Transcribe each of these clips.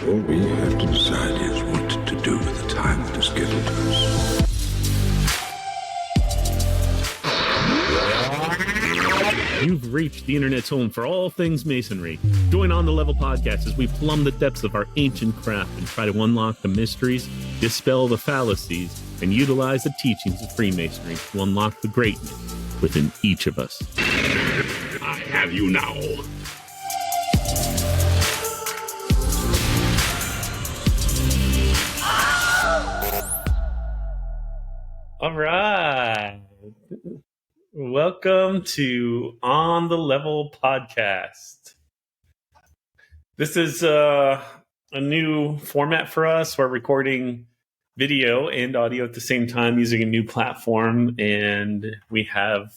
All we have to decide is what to do with the time that is given to us. You've reached the internet's home for all things masonry. Join On the Level podcast as we plumb the depths of our ancient craft and try to unlock the mysteries, dispel the fallacies, and utilize the teachings of Freemasonry to unlock the greatness within each of us. I have you now. All right. Welcome to On the Level podcast. This is a new format for us. We're recording video and audio at the same time using a new platform, and we have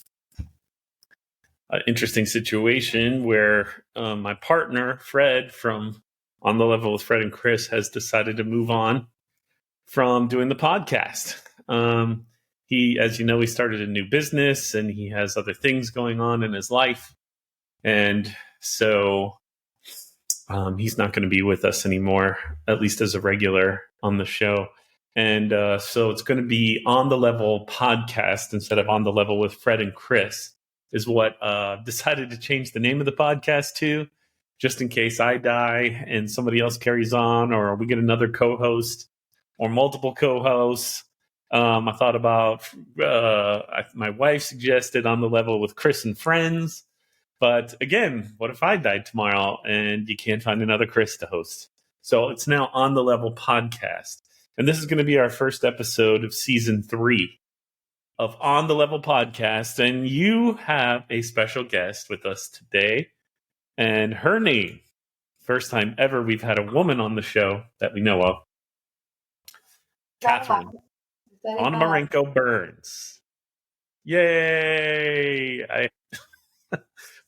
an interesting situation where my partner, Fred, from On the Level with Fred and Chris, has decided to move on from doing the podcast. He, as you know, he started a new business and he has other things going on in his life. And so he's not going to be with us anymore, at least as a regular on the show. And so it's going to be On the Level podcast instead of On the Level with Fred and Chris is what decided to change the name of the podcast to, just in case I die and somebody else carries on, or we get another co-host or multiple co-hosts. I thought about, my wife suggested On the Level with Chris and Friends. But again, what if I died tomorrow and you can't find another Chris to host? So it's now On the Level podcast. And this is going to be our first episode of season 3 of On the Level podcast. And you have a special guest with us today. And her name, first time ever we've had a woman on the show that we know of, Catherine Marenko Burns. Yay!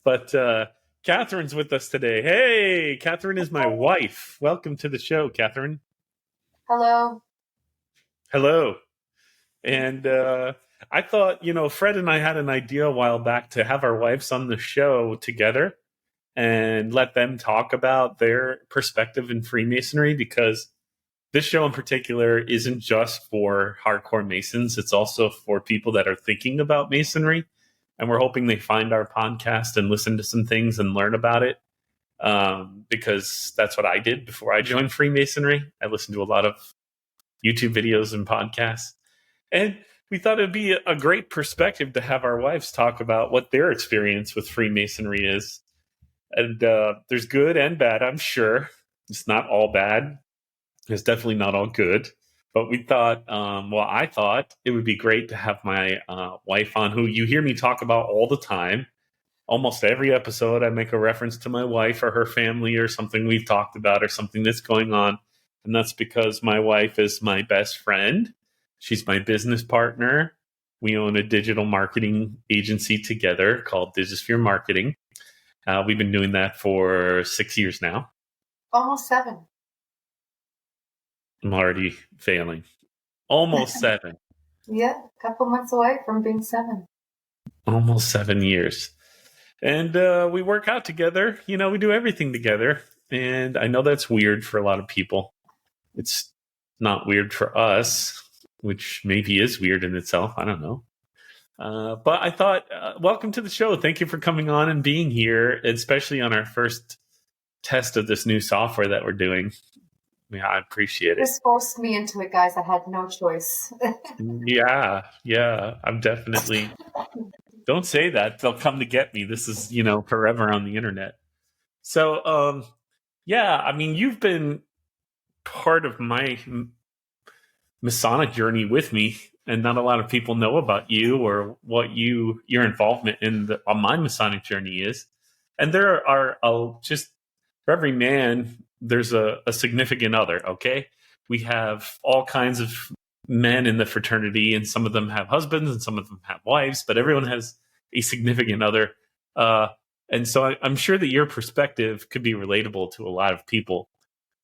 But Catherine's with us today. Hey, Catherine is my wife. Welcome to the show, Catherine. Hello. Hello. And I thought, Fred and I had an idea a while back to have our wives on the show together and let them talk about their perspective in Freemasonry, because this show in particular isn't just for hardcore Masons. It's also for people that are thinking about Masonry. And we're hoping they find our podcast and listen to some things and learn about it. Because that's what I did before I joined Freemasonry. I listened to a lot of YouTube videos and podcasts. And we thought it'd be a great perspective to have our wives talk about what their experience with Freemasonry is. And there's good and bad, I'm sure. It's not all bad. It's definitely not all good, but we thought, I thought it would be great to have my wife on, who you hear me talk about all the time. Almost every episode, I make a reference to my wife or her family or something we've talked about or something that's going on. And that's because my wife is my best friend. She's my business partner. We own a digital marketing agency together called Digisphere Marketing. We've been doing that for 6 years now. Almost 7. I'm already failing. Almost 7. Yeah, a couple months away from being 7. Almost 7 years. And we work out together. We do everything together. And I know that's weird for a lot of people. It's not weird for us, which maybe is weird in itself. I don't know. But I thought, welcome to the show. Thank you for coming on and being here, especially on our first test of this new software that we're doing. Yeah, I appreciate it. This forced me into it, guys. I had no choice. Yeah. I'm definitely... Don't say that. They'll come to get me. This is, forever on the internet. So, you've been part of my Masonic journey with me, and not a lot of people know about you or what your involvement on my Masonic journey is. And there are just for every man, there's a significant other, okay? We have all kinds of men in the fraternity, and some of them have husbands and some of them have wives, but everyone has a significant other. And so I'm sure that your perspective could be relatable to a lot of people.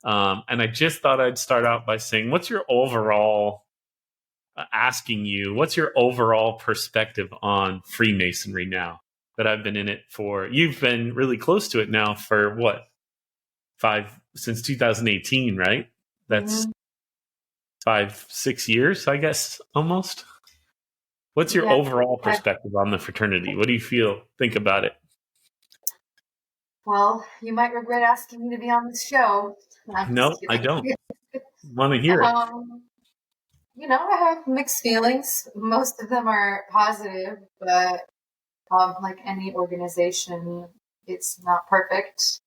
And I just thought I'd start out by saying, what's your overall perspective on Freemasonry now that I've been in it for? You've been really close to it now for what? since 2018, right? That's 5-6 years, I guess, almost. What's your overall perspective on the fraternity? What do you think about it? Well, you might regret asking me to be on this show. No, I don't. Want to hear it. I have mixed feelings. Most of them are positive, but like any organization, it's not perfect.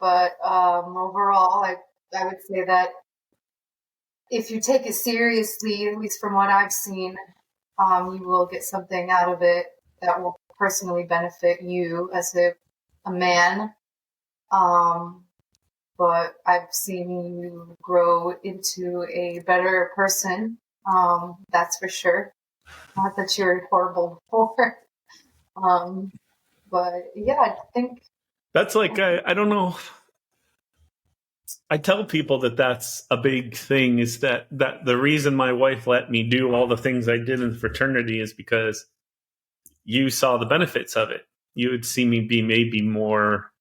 But overall, I would say that if you take it seriously, at least from what I've seen, you will get something out of it that will personally benefit you as a man. But I've seen you grow into a better person. That's for sure. Not that you're horrible before. But yeah, I think that's like, I don't know. I tell people that that's a big thing, is that the reason my wife let me do all the things I did in the fraternity is because you saw the benefits of it. You would see me be maybe more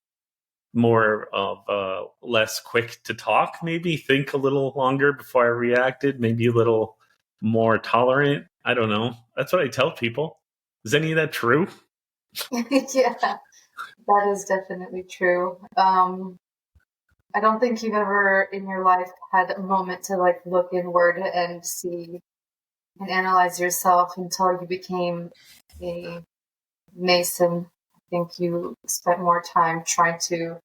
of less quick to talk, maybe think a little longer before I reacted, maybe a little more tolerant. I don't know. That's what I tell people. Is any of that true? Yeah, that is definitely true. I don't think you've ever in your life had a moment to like look inward and see and analyze yourself until you became a Mason. I think you spent more time trying to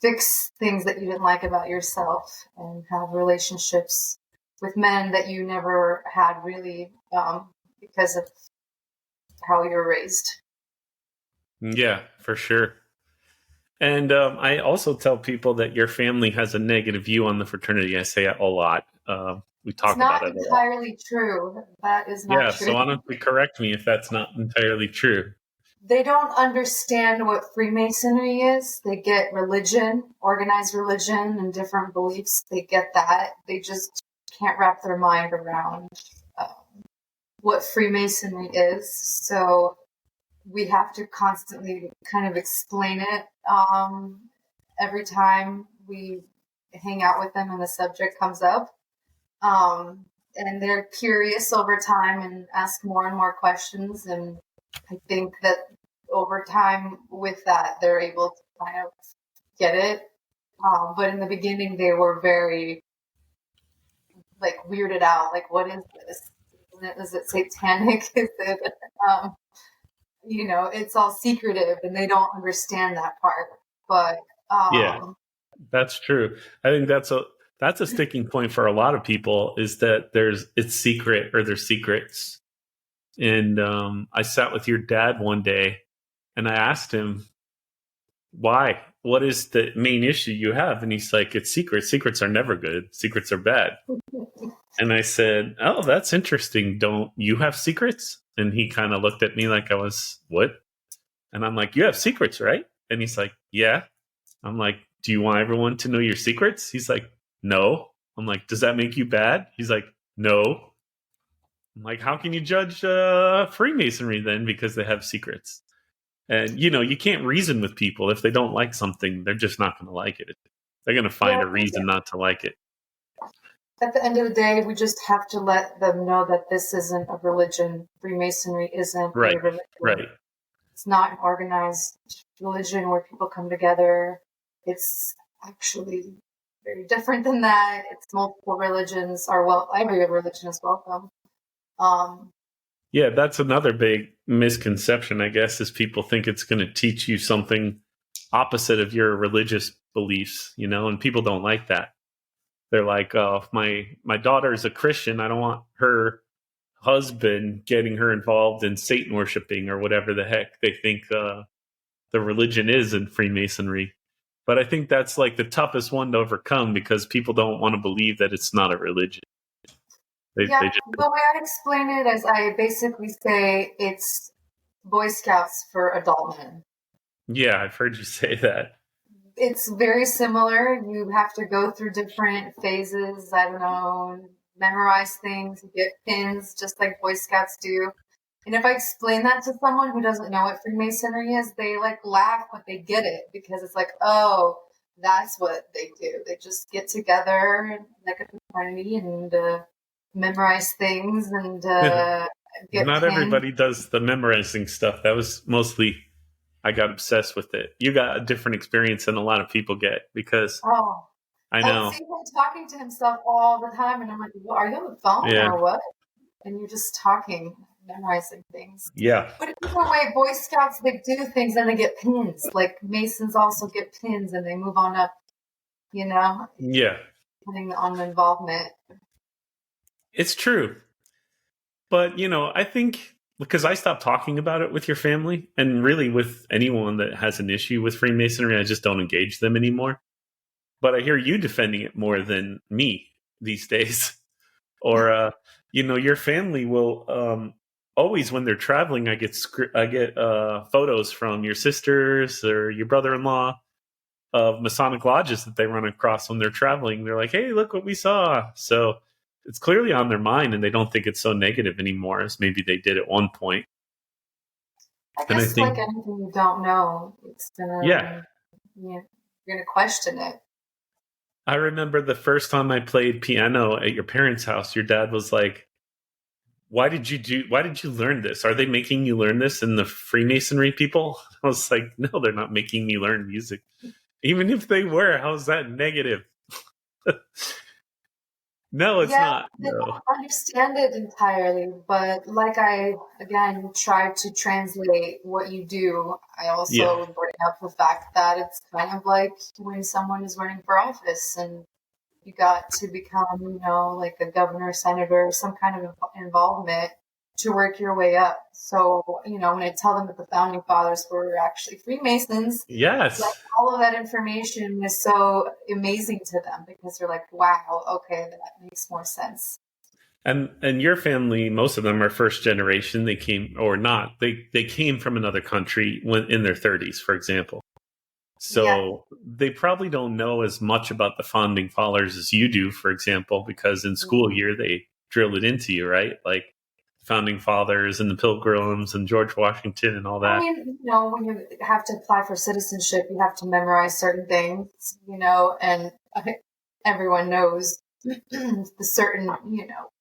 fix things that you didn't like about yourself and have relationships with men that you never had really because of how you were raised. Yeah, for sure. And I also tell people that your family has a negative view on the fraternity. I say it a lot. We talk about it a lot. It's not entirely true. That is not true. Yeah, so honestly, correct me if that's not entirely true. They don't understand what Freemasonry is. They get religion, organized religion, and different beliefs. They get that. They just can't wrap their mind around what Freemasonry is. So we have to constantly kind of explain it every time we hang out with them and the subject comes up. And they're curious over time and ask more and more questions. And I think that over time with that, they're able to kind of get it. But in the beginning, they were very like weirded out. Like, what is this? Is it satanic? Is it, it's all secretive and they don't understand that part. But yeah, that's true. I think that's a sticking point for a lot of people, is that it's secret, or there's secrets. And I sat with your dad one day and I asked him, why? What is the main issue you have? And he's like, it's secrets. Secrets are never good. Secrets are bad. And I said, oh, that's interesting. Don't you have secrets? And he kind of looked at me like I was, what? And I'm like, you have secrets, right? And he's like, yeah. I'm like, do you want everyone to know your secrets? He's like, no. I'm like, does that make you bad? He's like, no. I'm like, how can you judge Freemasonry then because they have secrets? And, you can't reason with people. If they don't like something, they're just not going to like it. They're going to find a reason not to like it. At the end of the day, we just have to let them know that this isn't a religion. Freemasonry isn't a religion. Right. It's not an organized religion where people come together. It's actually very different than that. It's multiple religions every religion is welcome. Yeah, that's another big misconception, I guess, is people think it's going to teach you something opposite of your religious beliefs, and people don't like that. They're like, oh, if my daughter is a Christian, I don't want her husband getting her involved in Satan worshiping or whatever the heck they think the religion is in Freemasonry. But I think that's like the toughest one to overcome, because people don't want to believe that it's not a religion. The way I explain it is I basically say it's Boy Scouts for adult men. Yeah, I've heard you say that. It's very similar. You have to go through different phases. I don't know, memorize things, get pins, just like Boy Scouts do. And if I explain that to someone who doesn't know what Freemasonry is, they like laugh, but they get it, because it's like, oh, that's what they do. They just get together like a fraternity and memorize things and get Not pinned. everybody does the memorizing stuff. That was mostly, I got obsessed with it. You got a different experience than a lot of people get because Oh, I I know. see him talking to himself all the time, and I'm like, well, are you on the phone Yeah. or what? And you're just talking, memorizing things. Yeah. But either way, Boy Scouts, they do things and they get pins. Like Masons also get pins and they move on up, Yeah. depending on the involvement. It's true. But, I think because I stopped talking about it with your family and really with anyone that has an issue with Freemasonry, I just don't engage them anymore. But I hear you defending it more than me these days. Or, your family will always, when they're traveling, I get photos from your sisters or your brother-in-law of Masonic lodges that they run across when they're traveling. They're like, hey, look what we saw. So it's clearly on their mind and they don't think it's so negative anymore as maybe they did at one point. I guess like anything you don't know, it's gonna, you're gonna question it. I remember the first time I played piano at your parents' house, your dad was like, why did you learn this? Are they making you learn this in the Freemasonry people? I was like, no, they're not making me learn music. Even if they were, how's that negative? No, it's not. I don't understand it entirely, but like I, again, try to translate what you do. I also bring up the fact that it's kind of like when someone is running for office and you got to become, like a governor, senator, some kind of involvement to work your way up. So, when I tell them that the founding fathers were actually Freemasons, yes, like all of that information is so amazing to them because they're like, wow, okay, that makes more sense. And your family, most of them are first generation. They came, or not, they came from another country when in their 30s, for example. So they probably don't know as much about the founding fathers as you do, for example, because in school year they drill it into you, right? Like founding fathers and the Pilgrims and George Washington and all that. I mean, when you have to apply for citizenship, you have to memorize certain things, and everyone knows the certain,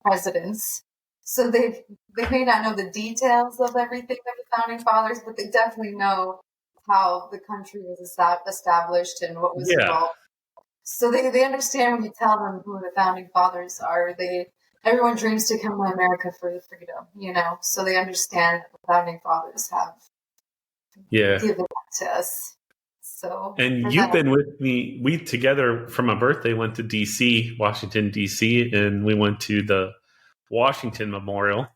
presidents. So they may not know the details of everything of the founding fathers, but they definitely know how the country was established and what was involved. So they understand when you tell them who the founding fathers are. Everyone dreams to come to America for the freedom, so they understand that the founding fathers have given that to us. So, and you've been with me. We together for my birthday went to DC, Washington, DC, and we went to the Washington Memorial.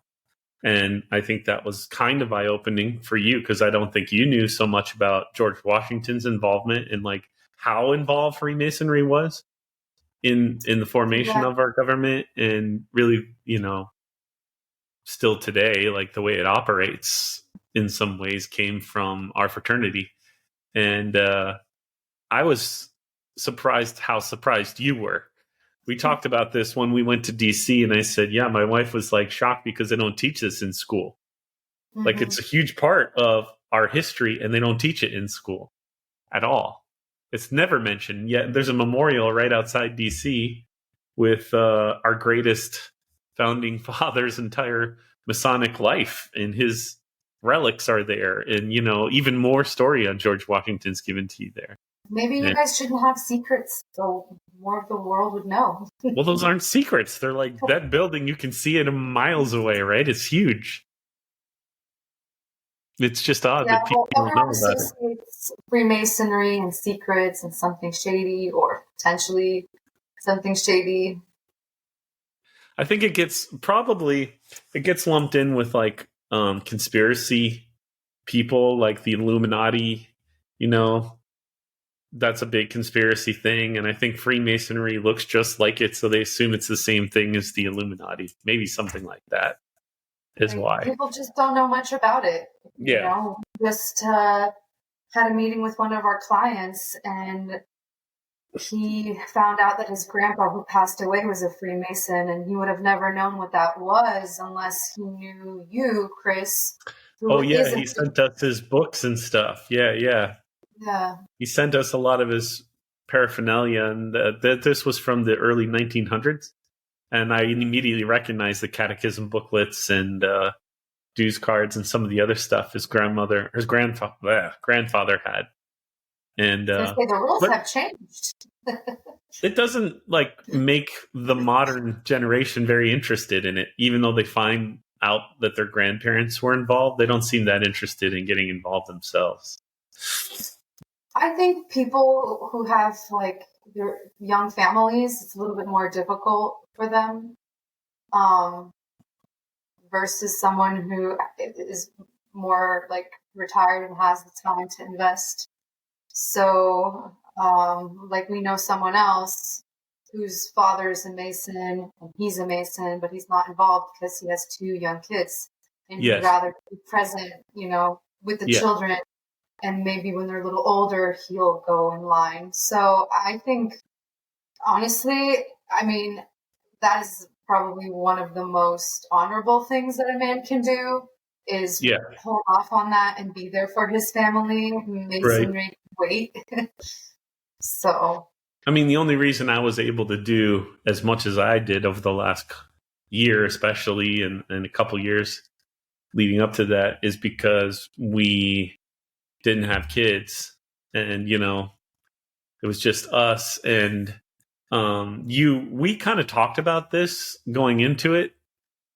And I think that was kind of eye-opening for you because I don't think you knew so much about George Washington's involvement and like how involved Freemasonry was in the formation of our government, and really, still today, like the way it operates in some ways came from our fraternity. And I was surprised how surprised you were. We talked about this when we went to DC, and I said, yeah, my wife was like shocked because they don't teach this in school. Mm-hmm. Like it's a huge part of our history and they don't teach it in school at all. It's never mentioned yet. There's a memorial right outside DC with our greatest founding father's entire Masonic life, and his relics are there. And, even more story on George Washington's given to you there. Maybe you guys shouldn't have secrets, so more of the world would know. Well, those aren't secrets. They're like that building. You can see it miles away, right? It's huge. It's just odd that people don't know about it. Freemasonry and secrets and something shady, or potentially something shady. I think it gets lumped in with like conspiracy people, like the Illuminati, that's a big conspiracy thing. And I think Freemasonry looks just like it, so they assume it's the same thing as the Illuminati. Maybe something like that is why. People just don't know much about it. Yeah. Just had a meeting with one of our clients, and he found out that his grandpa, who passed away, was a Freemason, and he would have never known what that was unless he knew you, Chris. He sent us his books and stuff. Yeah. Yeah. He sent us a lot of his paraphernalia, and this was from the early 1900s. And I immediately recognized the catechism booklets and dues cards and some of the other stuff his grandfather had. And I was gonna say, the rules but have changed. it doesn't like make the modern generation very interested in it, even though they find out that their grandparents were involved. They don't seem that interested in getting involved themselves. I think people who have like their young families, it's a little bit more difficult for them, versus someone who is more like retired and has the time to invest. So, like we know someone else whose father is a Mason and he's a Mason, but he's not involved because he has 2 young kids and Yes. he'd rather be present, with the children. And maybe when they're a little older, he'll go in line. So I think, honestly, that is probably one of the most honorable things that a man can do is hold off on that and be there for his family. Masonry, wait. So. The only reason I was able to do as much as I did over the last year, especially, and a couple years leading up to that, is because we didn't have kids, and it was just us. And we kind of talked about this going into it.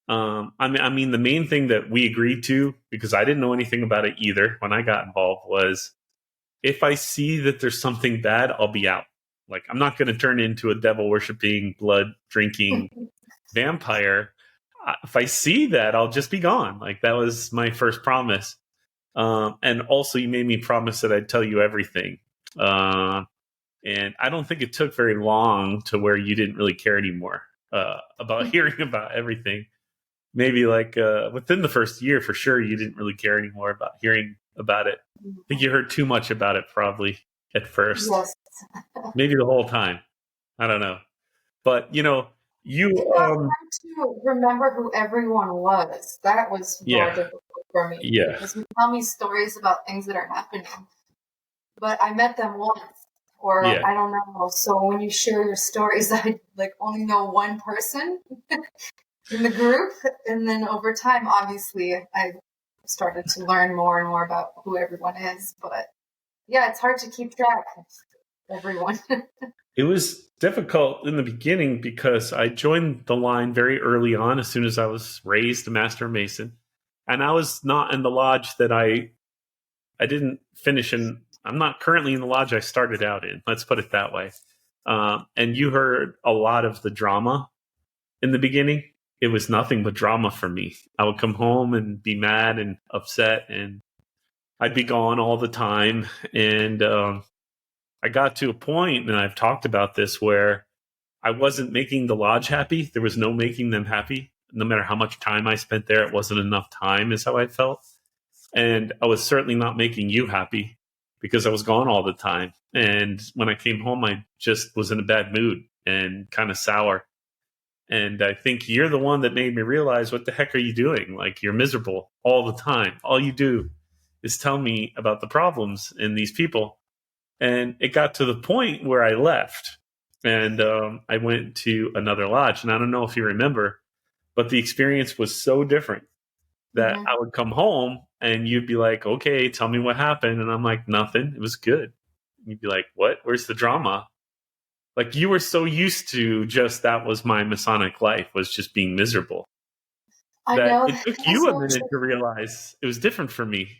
The main thing that we agreed to, because I didn't know anything about it either when I got involved, was if I see that there's something bad, I'll be out. Like, I'm not going to turn into a devil worshipping, blood drinking vampire. If I see that, I'll just be gone. Like, that was my first promise. And also, you made me promise that I'd tell you everything. And I don't think it took very long to where you didn't really care anymore about hearing about everything. Maybe like within the first year, for sure, you didn't really care anymore about hearing about it. I think you heard too much about it probably at first. Yes. Maybe the whole time. I don't know. But, you to remember who everyone was. That was more difficult for me. Yeah. Because you tell me stories about things that are happening, but I met them once, or I don't know. So when you share your stories, I only know one person in the group, and then over time, obviously, I started to learn more and more about who everyone is. But yeah, it's hard to keep track of everyone. It was difficult in the beginning because I joined the line very early on, as soon as I was raised a Master Mason. And I was not in the lodge that I didn't finish in. I'm not currently in the lodge I started out in. Let's put it that way. And you heard a lot of the drama in the beginning. It was nothing but drama for me. I would come home and be mad and upset, and I'd be gone all the time. And I got to a point, and I've talked about this, where I wasn't making the lodge happy. There was no making them happy. No matter how much time I spent there, it wasn't enough time, is how I felt. And I was certainly not making you happy because I was gone all the time. And when I came home, I just was in a bad mood and kind of sour. And I think you're the one that made me realize, what the heck are you doing? Like, you're miserable all the time. All you do is tell me about the problems in these people. And it got to the point where I left, and I went to another lodge. And I don't know if you remember, but the experience was so different that I would come home and you'd be like, okay, tell me what happened. And I'm like, nothing. It was good. And you'd be like, what? Where's the drama? Like, you were so used to just, that was my Masonic life, was just being miserable. I know. It took you a minute to realize it was different for me.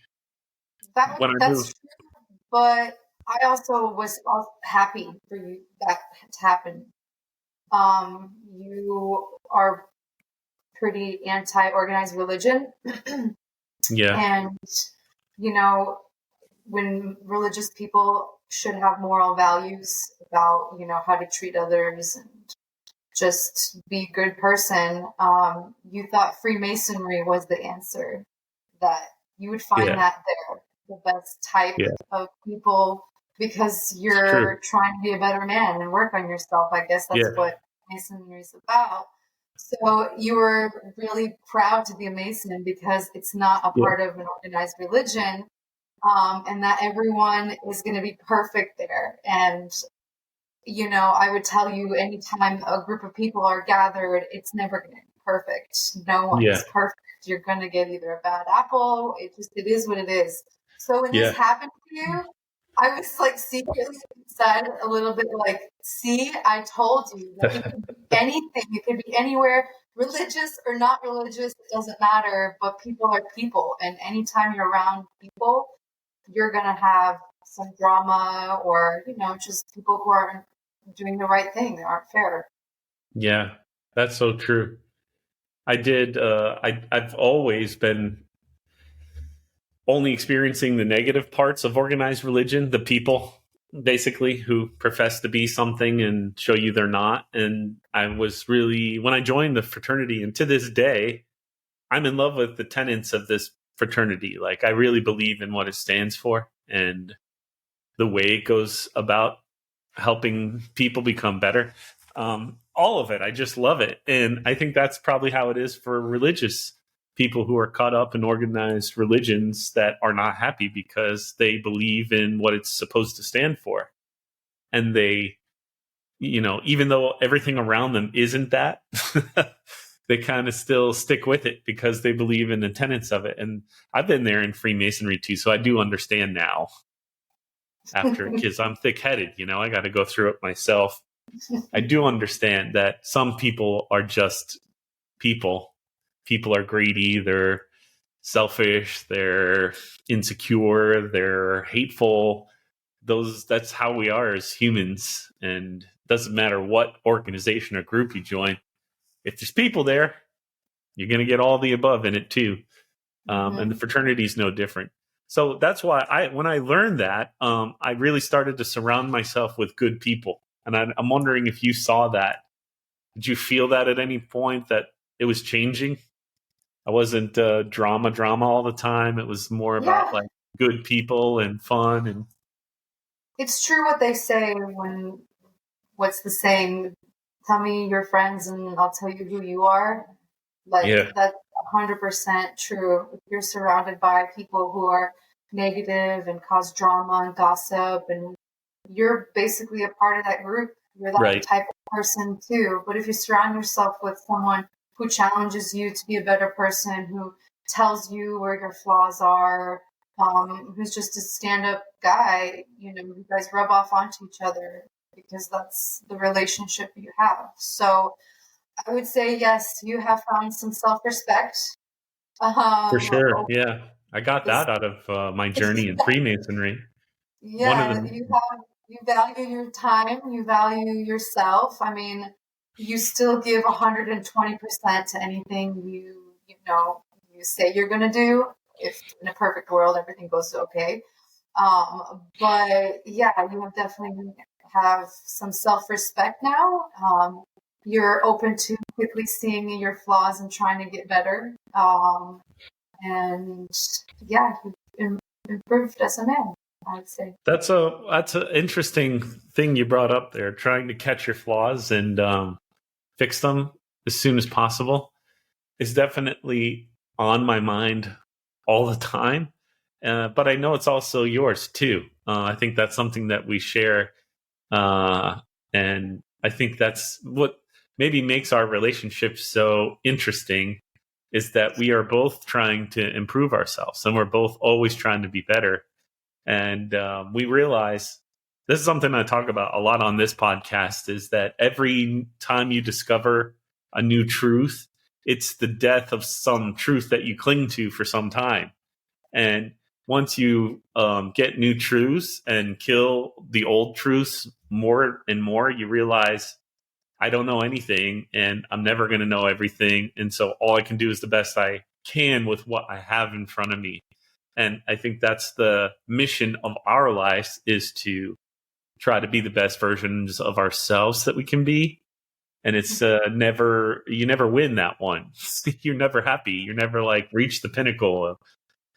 That's true. But I also was happy for you that to happen. You are pretty anti-organized religion. Yeah. And, when religious people should have moral values about, how to treat others and just be a good person, you thought Freemasonry was the answer, that you would find that there, the best type of people, because you're trying to be a better man and work on yourself. I guess that's what Masonry is about. So you were really proud to be a Mason because it's not a part of an organized religion, and that everyone is going to be perfect there. And I would tell you anytime a group of people are gathered, it's never going to be perfect. No one Yeah. is perfect. You're going to get either a bad apple. It is what it is. So when this Yeah. happened to you, I was like secretly inside a little bit like, see, I told you that it could be anything. It could be anywhere, religious or not religious, it doesn't matter. But people are people. And anytime you're around people, you're going to have some drama or, just people who aren't doing the right thing. They aren't fair. Yeah, that's so true. I've always been only experiencing the negative parts of organized religion, the people basically who profess to be something and show you they're not. And I was really, when I joined the fraternity, and to this day, I'm in love with the tenets of this fraternity. Like, I really believe in what it stands for and the way it goes about helping people become better. All of it. I just love it. And I think that's probably how it is for religious people who are caught up in organized religions that are not happy because they believe in what it's supposed to stand for. And they, even though everything around them isn't that, they kind of still stick with it because they believe in the tenets of it. And I've been there in Freemasonry too, so I do understand now after, because I'm thick-headed, I got to go through it myself. I do understand that some people are just people. People are greedy, they're selfish, they're insecure, they're hateful. That's how we are as humans. And it doesn't matter what organization or group you join. If there's people there, you're going to get all the above in it too. And the fraternity is no different. So that's why when I learned that, I really started to surround myself with good people. And I'm wondering if you saw that. Did you feel that at any point that it was changing? I wasn't drama all the time. It was more about like good people and fun. And it's true what they say what's the saying? Tell me your friends and I'll tell you who you are. Like that's 100% true. If you're surrounded by people who are negative and cause drama and gossip, and you're basically a part of that group, you're that type of person too. But if you surround yourself with someone who challenges you to be a better person, who tells you where your flaws are, who's just a stand-up guy, you guys rub off onto each other because that's the relationship you have. So I would say, yes, you have found some self-respect. For sure. Yeah. I got that out of my journey in Freemasonry. Yeah, you value your time, you value yourself. I mean, you still give 120% to anything you say you're going to do. If in a perfect world everything goes okay. But yeah, you definitely have some self-respect now. You're open to quickly seeing your flaws and trying to get better. And yeah, you've improved as a man, I would say. That's an interesting thing you brought up there, trying to catch your flaws and fix them as soon as possible. It's definitely on my mind all the time. But I know it's also yours too. I think that's something that we share. And I think that's what maybe makes our relationship so interesting, is that we are both trying to improve ourselves and we're both always trying to be better. And we realize, this is something I talk about a lot on this podcast, is that every time you discover a new truth, it's the death of some truth that you cling to for some time. And once you get new truths and kill the old truths more and more, you realize, I don't know anything and I'm never going to know everything. And so all I can do is the best I can with what I have in front of me. And I think that's the mission of our lives, is to try to be the best versions of ourselves that we can be. And it's you never win that one. You're never happy. You're never like reach the pinnacle of,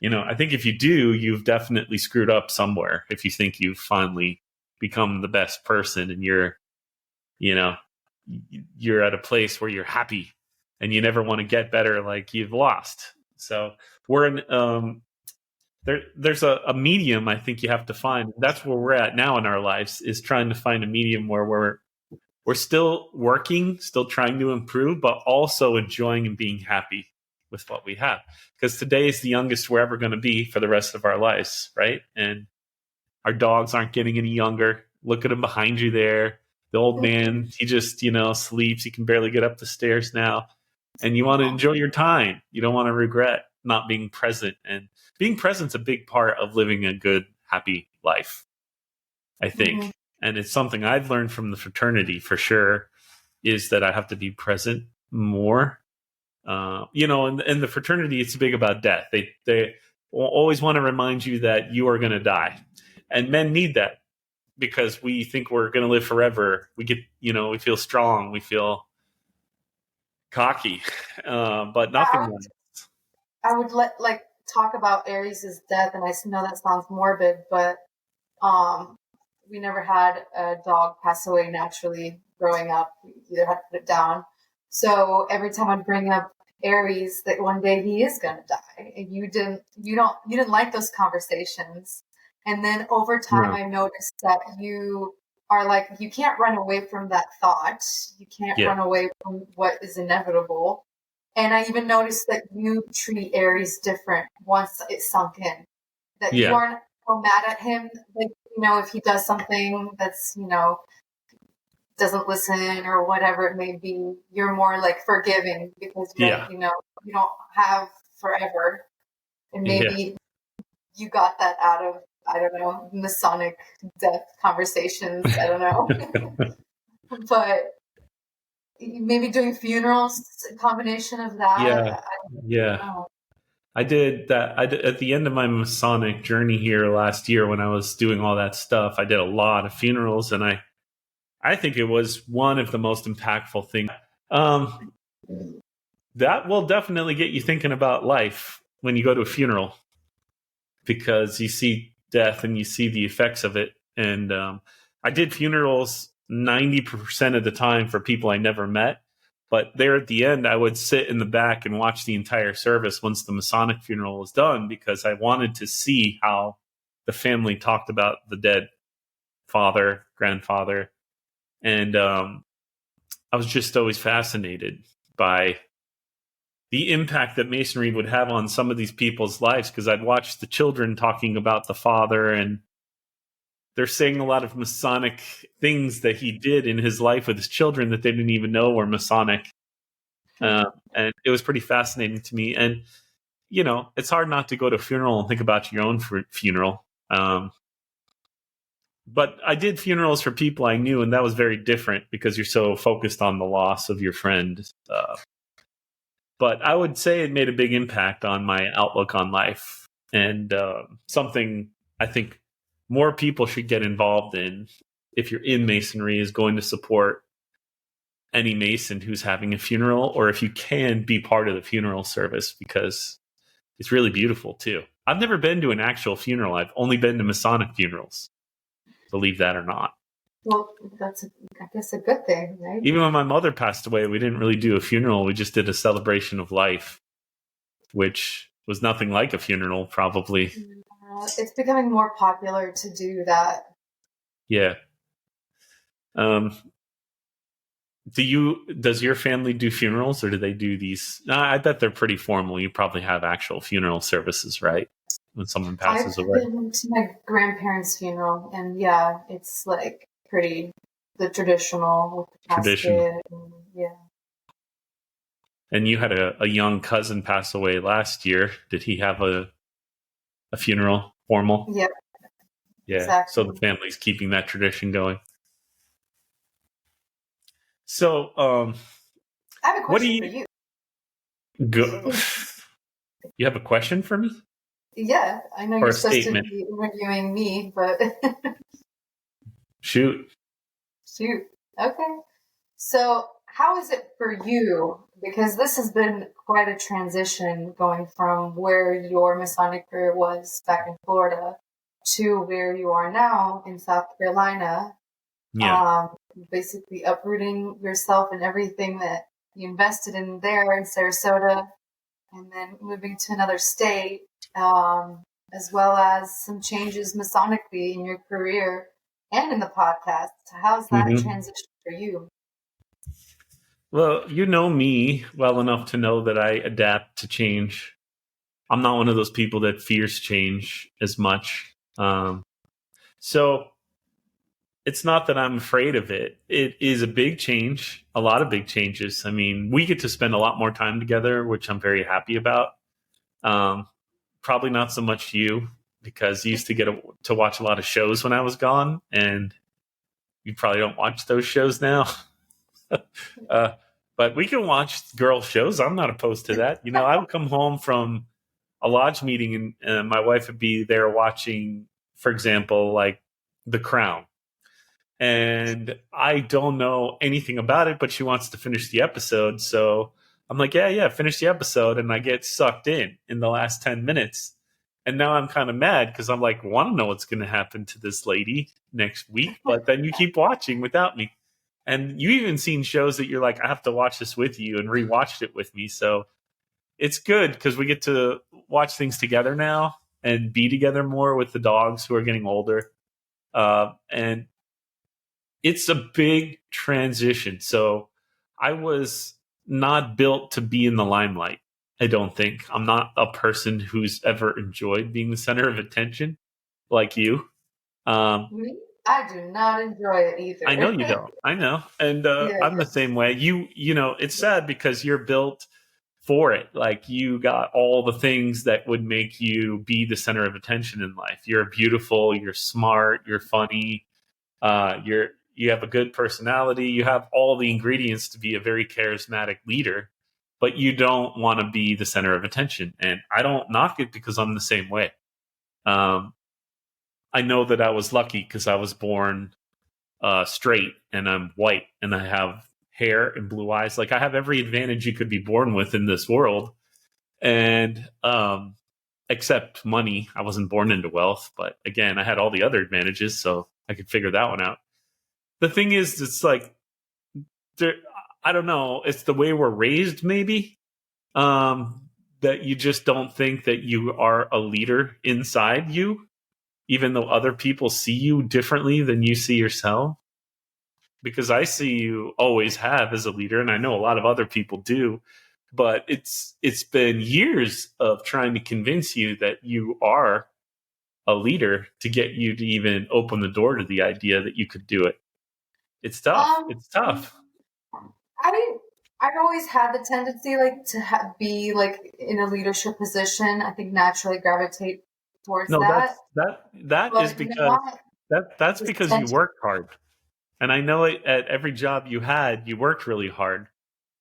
I think if you do, you've definitely screwed up somewhere. If you think you've finally become the best person and you're at a place where you're happy and you never want to get better, like you've lost. So we're in, there's a medium I think you have to find. That's where we're at now in our lives, is trying to find a medium where we're still working, still trying to improve, but also enjoying and being happy with what we have. Because today is the youngest we're ever going to be for the rest of our lives, right? And our dogs aren't getting any younger. Look at him behind you there. The old man, he just, sleeps. He can barely get up the stairs now. And you want to enjoy your time. You don't want to regret not being present. And being present's a big part of living a good, happy life, I think. Mm-hmm. And it's something I've learned from the fraternity for sure, is that I have to be present more. In the fraternity, it's big about death. They always want to remind you that you are going to die. And men need that, because we think we're going to live forever. We get, we feel strong. We feel cocky, but nothing more. I would talk about Aries' death, and I know that sounds morbid, but we never had a dog pass away naturally growing up. We either had to put it down. So every time I'd bring up Aries, that one day he is going to die, and you didn't like those conversations. And then over time, I noticed that you are you can't run away from that thought. You can't run away from what is inevitable. And I even noticed that you treat Aries different once it sunk in. That you aren't so mad at him. If he does something that's, doesn't listen or whatever it may be, you're more forgiving, because you don't have forever. And maybe you got that out of, I don't know, Masonic death conversations. I don't know. But maybe doing funerals, a combination of that. I did that. At the end of my Masonic journey here last year, when I was doing all that stuff, I did a lot of funerals, and I think it was one of the most impactful things. That will definitely get you thinking about life when you go to a funeral, because you see death and you see the effects of it. And I did funerals 90% of the time for people I never met. But there at the end, I would sit in the back and watch the entire service once the Masonic funeral was done, because I wanted to see how the family talked about the dead father, grandfather. And I was just always fascinated by the impact that Masonry would have on some of these people's lives, because I'd watch the children talking about the father, and they're saying a lot of Masonic things that he did in his life with his children that they didn't even know were Masonic. And it was pretty fascinating to me. And, it's hard not to go to a funeral and think about your own funeral. But I did funerals for people I knew, and that was very different, because you're so focused on the loss of your friend. But I would say it made a big impact on my outlook on life, and something I think more people should get involved in, if you're in Masonry, is going to support any Mason who's having a funeral, or if you can, be part of the funeral service, because it's really beautiful too. I've never been to an actual funeral. I've only been to Masonic funerals, believe that or not. Well, that's, I guess, a good thing, right? Even when my mother passed away, we didn't really do a funeral. We just did a celebration of life, which was nothing like a funeral, probably. It's becoming more popular to do that. Yeah. Does your family do funerals, or do they do these? I bet they're pretty formal. You probably have actual funeral services, right? When someone passes away. I've been to my grandparents' funeral, and it's pretty the traditional with the casket. And, And you had a young cousin pass away last year. Did he have a funeral formal? Yeah. Yeah. Exactly. So the family's keeping that tradition going. So, I have a question for you. Go. You have a question for me? Yeah, I know you're supposed to be interviewing me, but Shoot. Okay. So, how is it for you? Because this has been quite a transition, going from where your Masonic career was back in Florida to where you are now in South Carolina. Yeah. Basically uprooting yourself and everything that you invested in there in Sarasota, and then moving to another state. as well as some changes Masonically in your career and in the podcast. How's that Mhm. transition for you? Well, you know me well enough to know that I adapt to change. I'm not one of those people that fears change as much. So it's not that I'm afraid of it. It is a big change, a lot of big changes. I mean, we get to spend a lot more time together, which I'm very happy about. Um, Probably not so much you, because you used to get to watch a lot of shows when I was gone, and you probably don't watch those shows now. uh, but we can watch girl shows. I'm not opposed to that. You know, I would come home from a lodge meeting, and my wife would be there watching, for example, like The Crown. And I don't know anything about it, but she wants to finish the episode. So I'm like, yeah, finish the episode. And I get sucked in the last 10 minutes. And now I'm kind of mad because I'm like, want to know what's going to happen to this lady next week. But then you keep watching without me. And you even seen shows that you're like, I have to watch this with you, and rewatched it with me. So it's good because we get to watch things together now and be together more with the dogs who are getting older. And it's a big transition. So I was not built to be in the limelight. I don't think. I'm not a person who's ever enjoyed being the center of attention like you. Me? I do not enjoy it either. I know you don't. I know. And Yeah. I'm the same way. You know, it's sad because you're built for it. Like, you got all the things that would make you be the center of attention in life. You're beautiful, you're smart, you're funny, you have a good personality, you have all the ingredients to be a very charismatic leader, but you don't want to be the center of attention. And I don't knock it because I'm the same way. I know that I was lucky because I was born straight, and I'm white, and I have hair and blue eyes. Like, I have every advantage you could be born with in this world. And except money. I wasn't born into wealth, but again, I had all the other advantages, so I could figure that one out. The thing is, it's like, I don't know, it's the way we're raised, maybe, that you just don't think that you are a leader inside you, even though other people see you differently than you see yourself. Because I see you always have as a leader, and I know a lot of other people do, but it's been years of trying to convince you that you are a leader to get you to even open the door to the idea that you could do it. It's tough. It's tough. I've always had the tendency, like, to be like in a leadership position. I think naturally gravitate towards No, that. that But is because that's because you worked hard. And I know at every job you had, you worked really hard.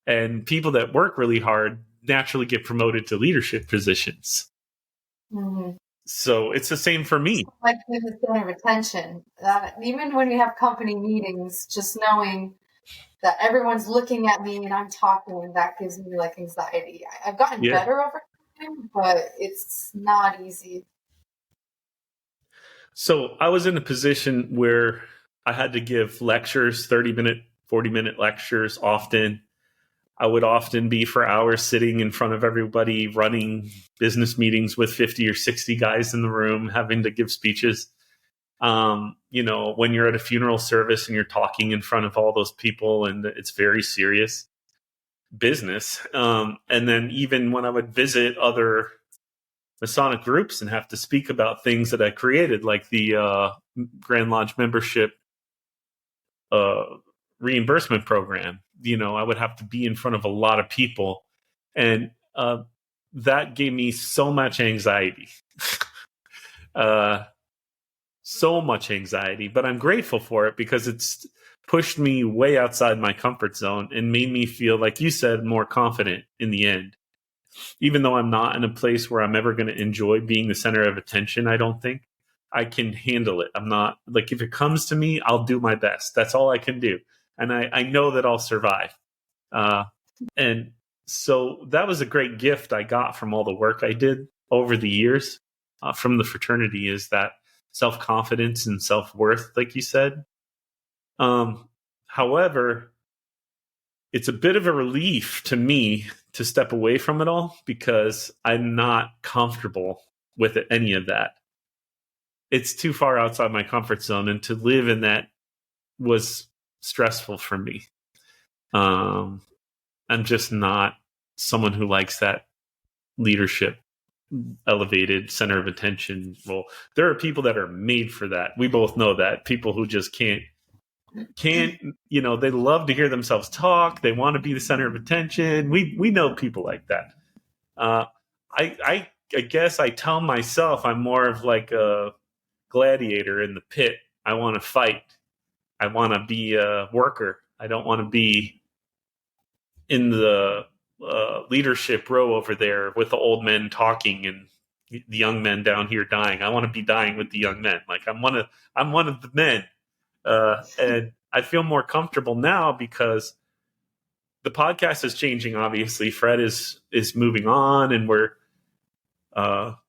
And people that work really hard naturally get promoted to leadership positions. Mm-hmm. So it's the same for me. Like, being the center of attention. Even when we have company meetings, just knowing that everyone's looking at me and I'm talking, that gives me like anxiety. I've gotten better over time, but it's not easy. So I was in a position where I had to give lectures, 30-minute, 40-minute lectures often. I would often be for hours sitting in front of everybody, running business meetings with 50 or 60 guys in the room, having to give speeches. You know, when you're at a funeral service and you're talking in front of all those people, and it's very serious business. And then even when I would visit other Masonic groups and have to speak about things that I created, like the Grand Lodge membership reimbursement program, you know, I would have to be in front of a lot of people. And that gave me so much anxiety. So much anxiety, but I'm grateful for it because it's pushed me way outside my comfort zone and made me feel, like you said, more confident in the end. Even though I'm not in a place where I'm ever going to enjoy being the center of attention, I don't think I can handle it. I'm not, like, if it comes to me, I'll do my best. That's all I can do. And I know that I'll survive. And so that was a great gift I got from all the work I did over the years from the fraternity, is that self-confidence and self-worth, like you said. However, it's a bit of a relief to me to step away from it all because I'm not comfortable with any of that. It's too far outside my comfort zone, and to live in that was stressful for me. I'm just not someone who likes that leadership, elevated center of attention role. There are people that are made for that. We both know that. People who just can't, they love to hear themselves talk. They want to be the center of attention. We know people like that. I guess I tell myself I'm more of like a gladiator in the pit. I want to fight. I want to be a worker. I don't want to be in the leadership row over there with the old men talking and the young men down here dying. I want to be dying with the young men. Like I'm one of the men, and I feel more comfortable now because the podcast is changing. Obviously, Fred is moving on, and we're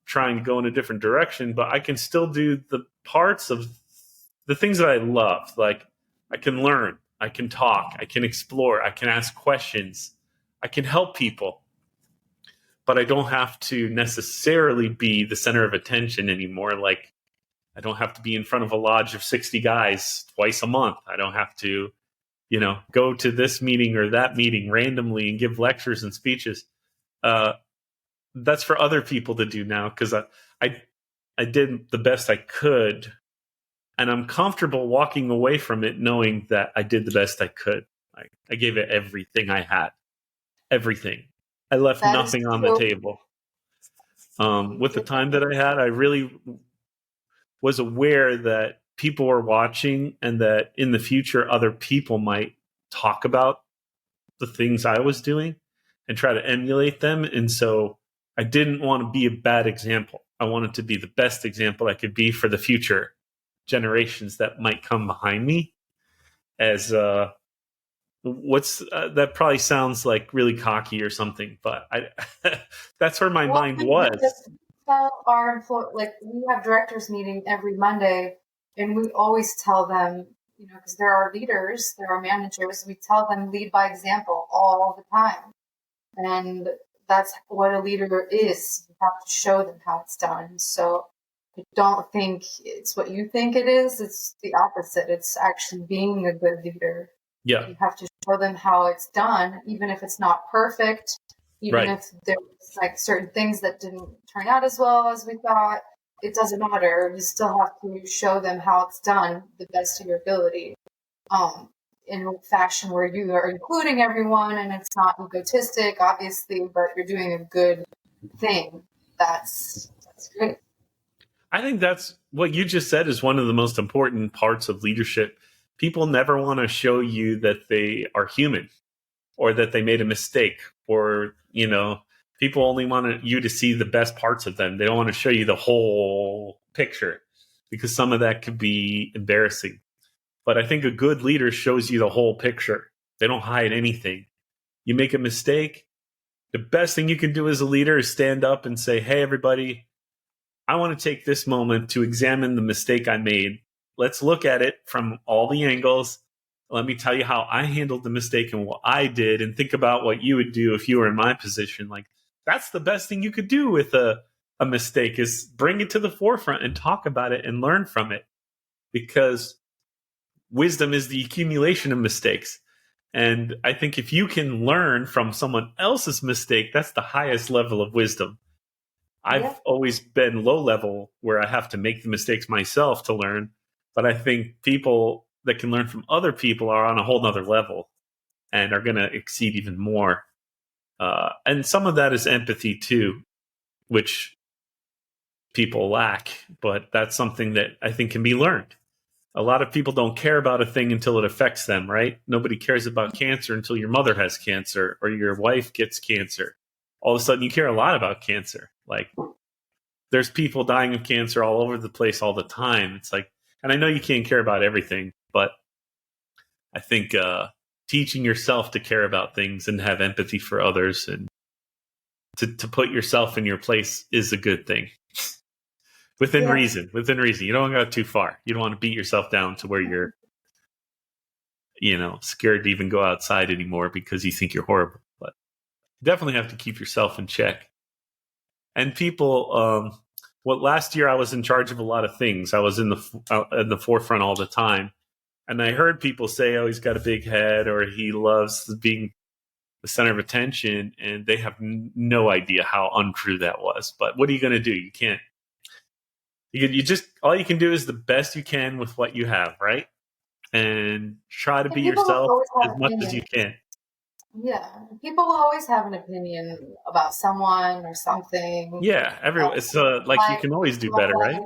trying to go in a different direction. But I can still do the parts of the things that I love. Like I can learn, I can talk, I can explore, I can ask questions, I can help people. But I don't have to necessarily be the center of attention anymore. Like I don't have to be in front of a lodge of 60 guys twice a month. I don't have to, go to this meeting or that meeting randomly and give lectures and speeches. That's for other people to do now because I did the best I could. And I'm comfortable walking away from it knowing that I did the best I could. I gave it everything I had. Everything. I left nothing on the table. With the time that I had, I really was aware that people were watching and that in the future other people might talk about the things I was doing and try to emulate them. And so I didn't want to be a bad example. I wanted to be the best example I could be for the future generations that might come behind me. As that probably sounds like really cocky or something, but that's where my mind was. We have directors meeting every Monday, and we always tell them, because there are leaders, there are managers, we tell them lead by example all the time. And that's what a leader is. You have to show them how it's done. So I don't think it's what you think it is. It's the opposite. It's actually being a good leader. Yeah. You have to show them how it's done, even if it's not perfect, even if there's like certain things that didn't turn out as well as we thought. It doesn't matter. You still have to show them how it's done the best of your ability, in a fashion where you are including everyone and it's not egotistic, obviously, but you're doing a good thing. That's great. I think that's what you just said is one of the most important parts of leadership. People never want to show you that they are human or that they made a mistake or, people only want you to see the best parts of them. They don't want to show you the whole picture because some of that could be embarrassing. But I think a good leader shows you the whole picture. They don't hide anything. You make a mistake, the best thing you can do as a leader is stand up and say, hey, everybody, I want to take this moment to examine the mistake I made. Let's look at it from all the angles. Let me tell you how I handled the mistake and what I did, and think about what you would do if you were in my position. Like, that's the best thing you could do with a mistake is bring it to the forefront and talk about it and learn from it. Because wisdom is the accumulation of mistakes. And I think if you can learn from someone else's mistake, that's the highest level of wisdom. I've always been low level where I have to make the mistakes myself to learn. But I think people that can learn from other people are on a whole nother level and are going to exceed even more. And some of that is empathy too, which people lack, but that's something that I think can be learned. A lot of people don't care about a thing until it affects them, right? Nobody cares about cancer until your mother has cancer or your wife gets cancer. All of a sudden you care a lot about cancer. Like, there's people dying of cancer all over the place all the time. It's like, and I know you can't care about everything, but I think teaching yourself to care about things and have empathy for others and to put yourself in your place is a good thing. Within reason. You don't go too far. You don't want to beat yourself down to where you're, scared to even go outside anymore because you think you're horrible. But you definitely have to keep yourself in check. And people, well, last year I was in charge of a lot of things. I was in the forefront all the time. And I heard people say, oh, he's got a big head, or he loves being the center of attention. And they have no idea how untrue that was. But what are you going to do? You can't. You just, all you can do is the best you can with what you have, right? And try to be yourself as much as you can. Yeah, people will always have an opinion about someone or something. Yeah, everyone. It's like you can always do better, right?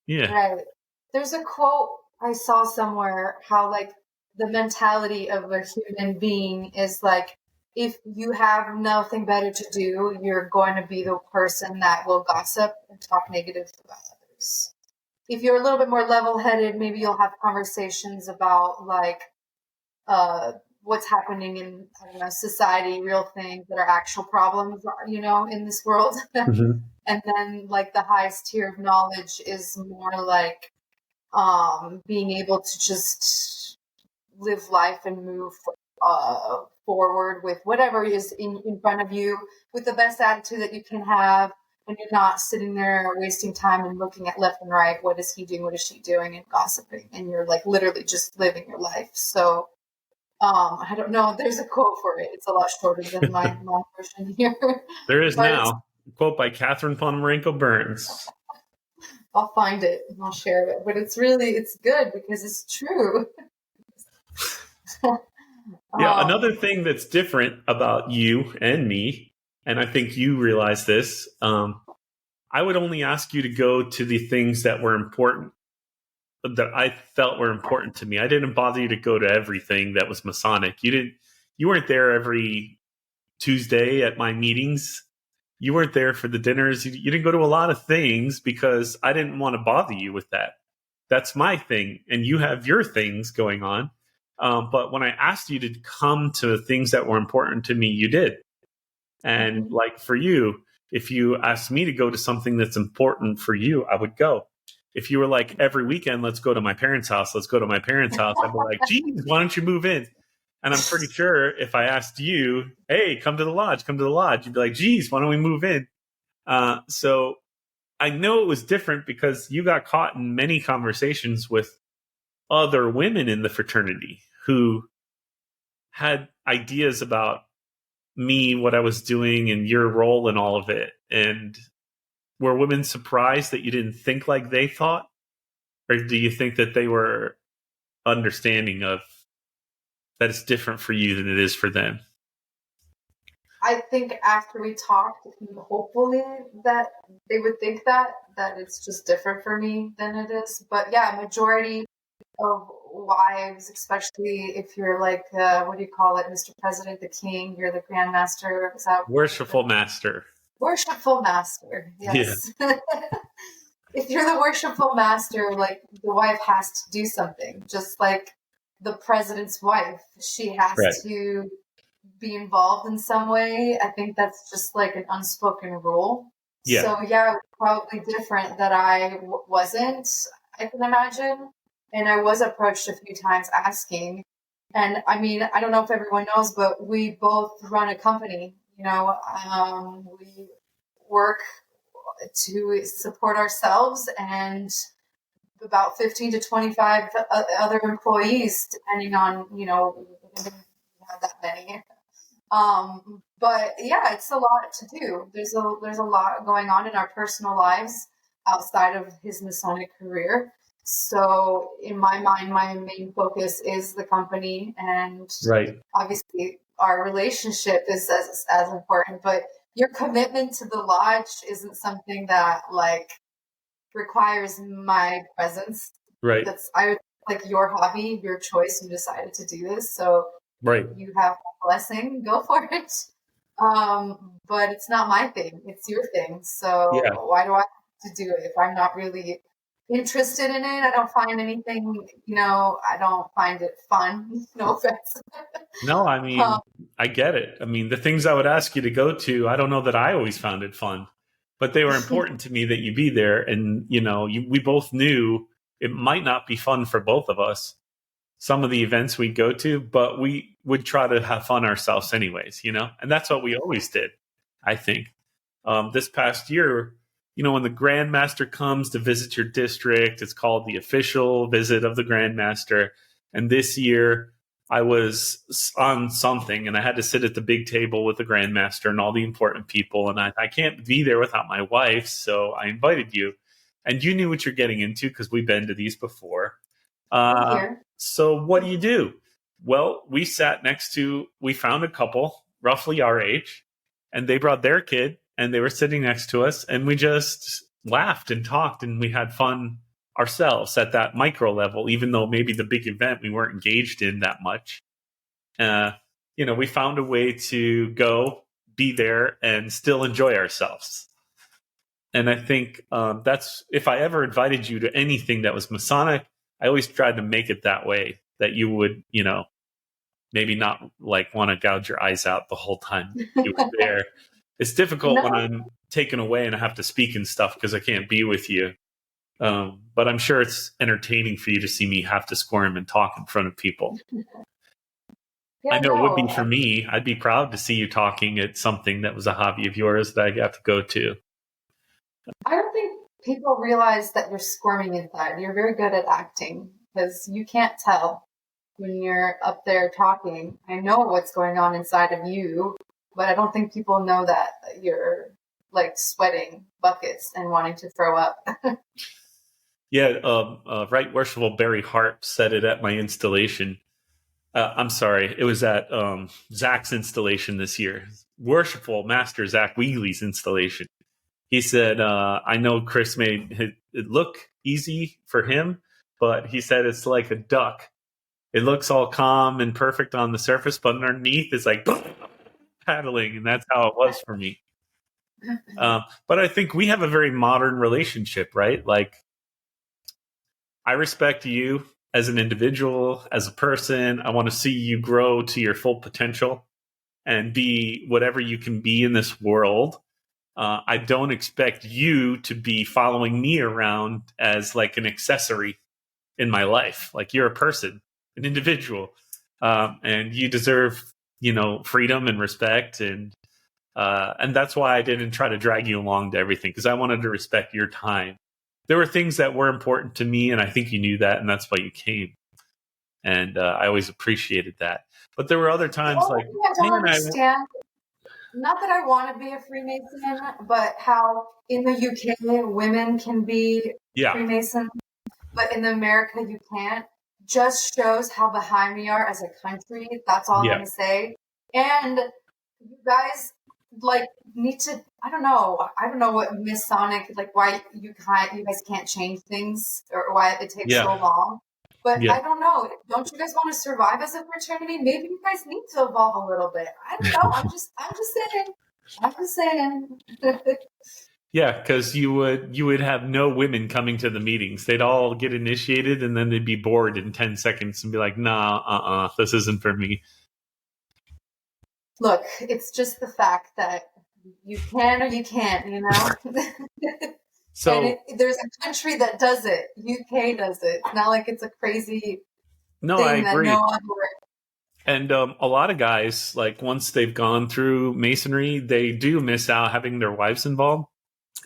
Yeah. Right. There's a quote I saw somewhere how like the mentality of a human being is like, if you have nothing better to do, you're going to be the person that will gossip and talk negative about others. If you're a little bit more level-headed, maybe you'll have conversations about like what's happening in, I don't know, society, real things that are actual problems, you know, in this world. Mm-hmm. And then like the highest tier of knowledge is more like being able to just live life and move forward with whatever is in front of you with the best attitude that you can have. And you're not sitting there wasting time and looking at left and right. What is he doing? What is she doing? And gossiping. And you're like literally just living your life. So I don't know. There's a quote for it. It's a lot shorter than my long version here. There is now. A quote by Catherine Ponomarenko Burns. I'll find it and I'll share it. But it's good because it's true. Yeah, another thing that's different about you and me, and I think you realize this, I would only ask you to go to the things that were important, that I felt were important to me. I didn't bother you to go to everything that was Masonic. You weren't there every Tuesday at my meetings. You weren't there for the dinners. You didn't go to a lot of things because I didn't want to bother you with that. That's my thing. And you have your things going on. But when I asked you to come to things that were important to me, you did. And like for you, if you asked me to go to something that's important for you, I would go. If you were like, every weekend, let's go to my parents' house, let's go to my parents' house, I'd be like, geez, why don't you move in? And I'm pretty sure if I asked you, hey, come to the lodge, you'd be like, geez, why don't we move in? So I know it was different because you got caught in many conversations with other women in the fraternity who had ideas about me, what I was doing, and your role in all of it. And were women surprised that you didn't think like they thought? Or do you think that they were understanding of that it's different for you than it is for them? I think after we talked, hopefully that they would think that it's just different for me than it is. But yeah, majority of wives, especially if you're like, what do you call it, Mr. President, the King, you're the Grand Master. Is that Worshipful Master. Worshipful Master, yes. Yeah. If you're the Worshipful Master, like the wife has to do something, just like the president's wife. She has to be involved in some way. I think that's just like an unspoken rule. Yeah. So yeah, probably different that I wasn't, I can imagine. And I was approached a few times asking. And I mean, I don't know if everyone knows, but we both run a company. You know, we work to support ourselves and about 15 to 25 other employees, depending on, you know, not that many. But yeah, it's a lot to do. There's a lot going on in our personal lives outside of his Masonic career. So in my mind, my main focus is the company, and obviously our relationship is as important, but your commitment to the lodge isn't something that like requires my presence. Right. That's like your hobby, your choice. You decided to do this. So you have a blessing, go for it. But it's not my thing. It's your thing. So why do I have to do it if I'm not really interested in it? I don't find anything, you know, I don't find it fun. No offense. No, I mean, I get it. I mean, the things I would ask you to go to, I don't know that I always found it fun, but they were important to me that you be there. And, you know, we both knew it might not be fun for both of us, some of the events we go to, but we would try to have fun ourselves anyways, you know, and that's what we always did. I think this past year, when the Grand Master comes to visit your district, it's called the official visit of the Grand Master. And this year I was on something and I had to sit at the big table with the Grand Master and all the important people. And I can't be there without my wife. So I invited you. And you knew what you're getting into because we've been to these before. So what do? Well, we found a couple roughly our age, and they brought their kid, and they were sitting next to us, and we just laughed and talked, and we had fun ourselves at that micro level, even though maybe the big event we weren't engaged in that much. We found a way to go, be there, and still enjoy ourselves. And I think that's, if I ever invited you to anything that was Masonic, I always tried to make it that way, that you would, maybe not like want to gouge your eyes out the whole time you were there. It's difficult when I'm taken away and I have to speak and stuff because I can't be with you. But I'm sure it's entertaining for you to see me have to squirm and talk in front of people. I know it would be for me. I'd be proud to see you talking at something that was a hobby of yours that I got to go to. I don't think people realize that you're squirming inside. You're very good at acting because you can't tell when you're up there talking. I know what's going on inside of you, but I don't think people know that you're like sweating buckets and wanting to throw up. Right Worshipful Barry Hart said it at my installation. I'm sorry, it was at Zach's installation this year. Worshipful Master Zach Wheatley's installation. He said, I know Chris made it look easy for him, but he said it's like a duck. It looks all calm and perfect on the surface, but underneath it's like paddling, and that's how it was for me. But I think we have a very modern relationship, right? Like, I respect you as an individual, as a person. I want to see you grow to your full potential and be whatever you can be in this world. I don't expect you to be following me around as like an accessory in my life. Like, you're a person, an individual, and you deserve, freedom and respect. And that's why I didn't try to drag you along to everything, because I wanted to respect your time. There were things that were important to me, and I think you knew that, and that's why you came. And I always appreciated that. But there were other times like, I don't understand. Not that I want to be a Freemason, but how in the UK women can be Freemasons, but in America you can't. Just shows how behind we are as a country. That's all I'm going to say. And you guys need to. I don't know what Masonic, why you guys can't change things, or why it takes so long. But I don't know. Don't you guys want to survive as a fraternity? Maybe you guys need to evolve a little bit. I don't know. I'm just saying. Yeah, because you would have no women coming to the meetings. They'd all get initiated, and then they'd be bored in 10 seconds and be like, nah, this isn't for me. Look, it's just the fact that you can or you can't, So there's a country that does it. UK does it. It's not like it's a crazy thing I agree. that no other. And a lot of guys, like, once they've gone through Masonry, they do miss out having their wives involved.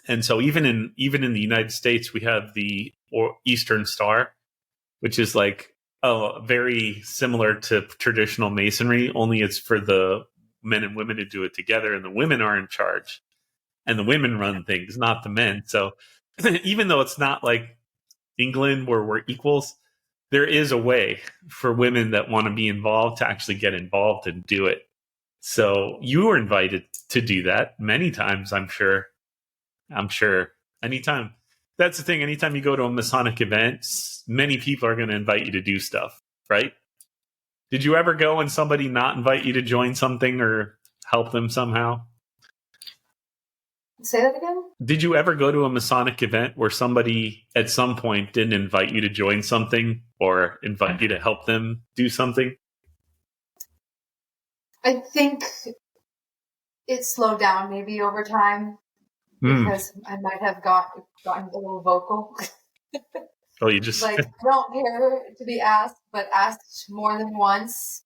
And so even in the United States, we have the Eastern Star, which is like very similar to traditional Masonry, only it's for the men and women to do it together, and the women are in charge. And the women run things, not the men. So even though it's not like England where we're equals, there is a way for women that want to be involved to actually get involved and do it. So you were invited to do that many times, I'm sure. Anytime. That's the thing. Anytime you go to a Masonic event, many people are going to invite you to do stuff, right? Did you ever go and somebody not invite you to join something or help them somehow? Say that again? Did you ever go to a Masonic event where somebody at some point didn't invite you to join something or invite you to help them do something? I think it slowed down maybe over time because I might have gotten a little vocal. Oh, you just I don't care to be asked, but asked more than once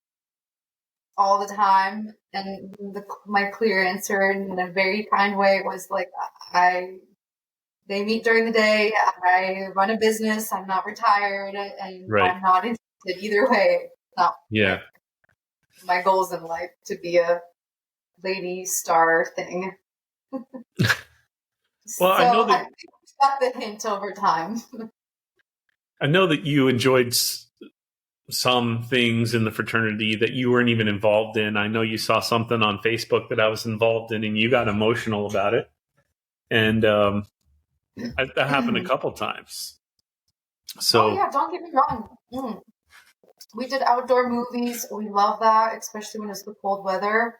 all the time. And my clear answer in a very kind way was like, I They meet during the day. I run a business. I'm not retired, and Right. I'm not interested either way. Not Yeah. my goals in life to be a lady star thing. Well, I know that I think we got the hint over time. you enjoyed some things in the fraternity that you weren't even involved in. I know you saw something on Facebook that I was involved in, and you got emotional about it. And that happened a couple times. So, oh yeah, don't get me wrong. We did outdoor movies. We love that, especially when it's the cold weather.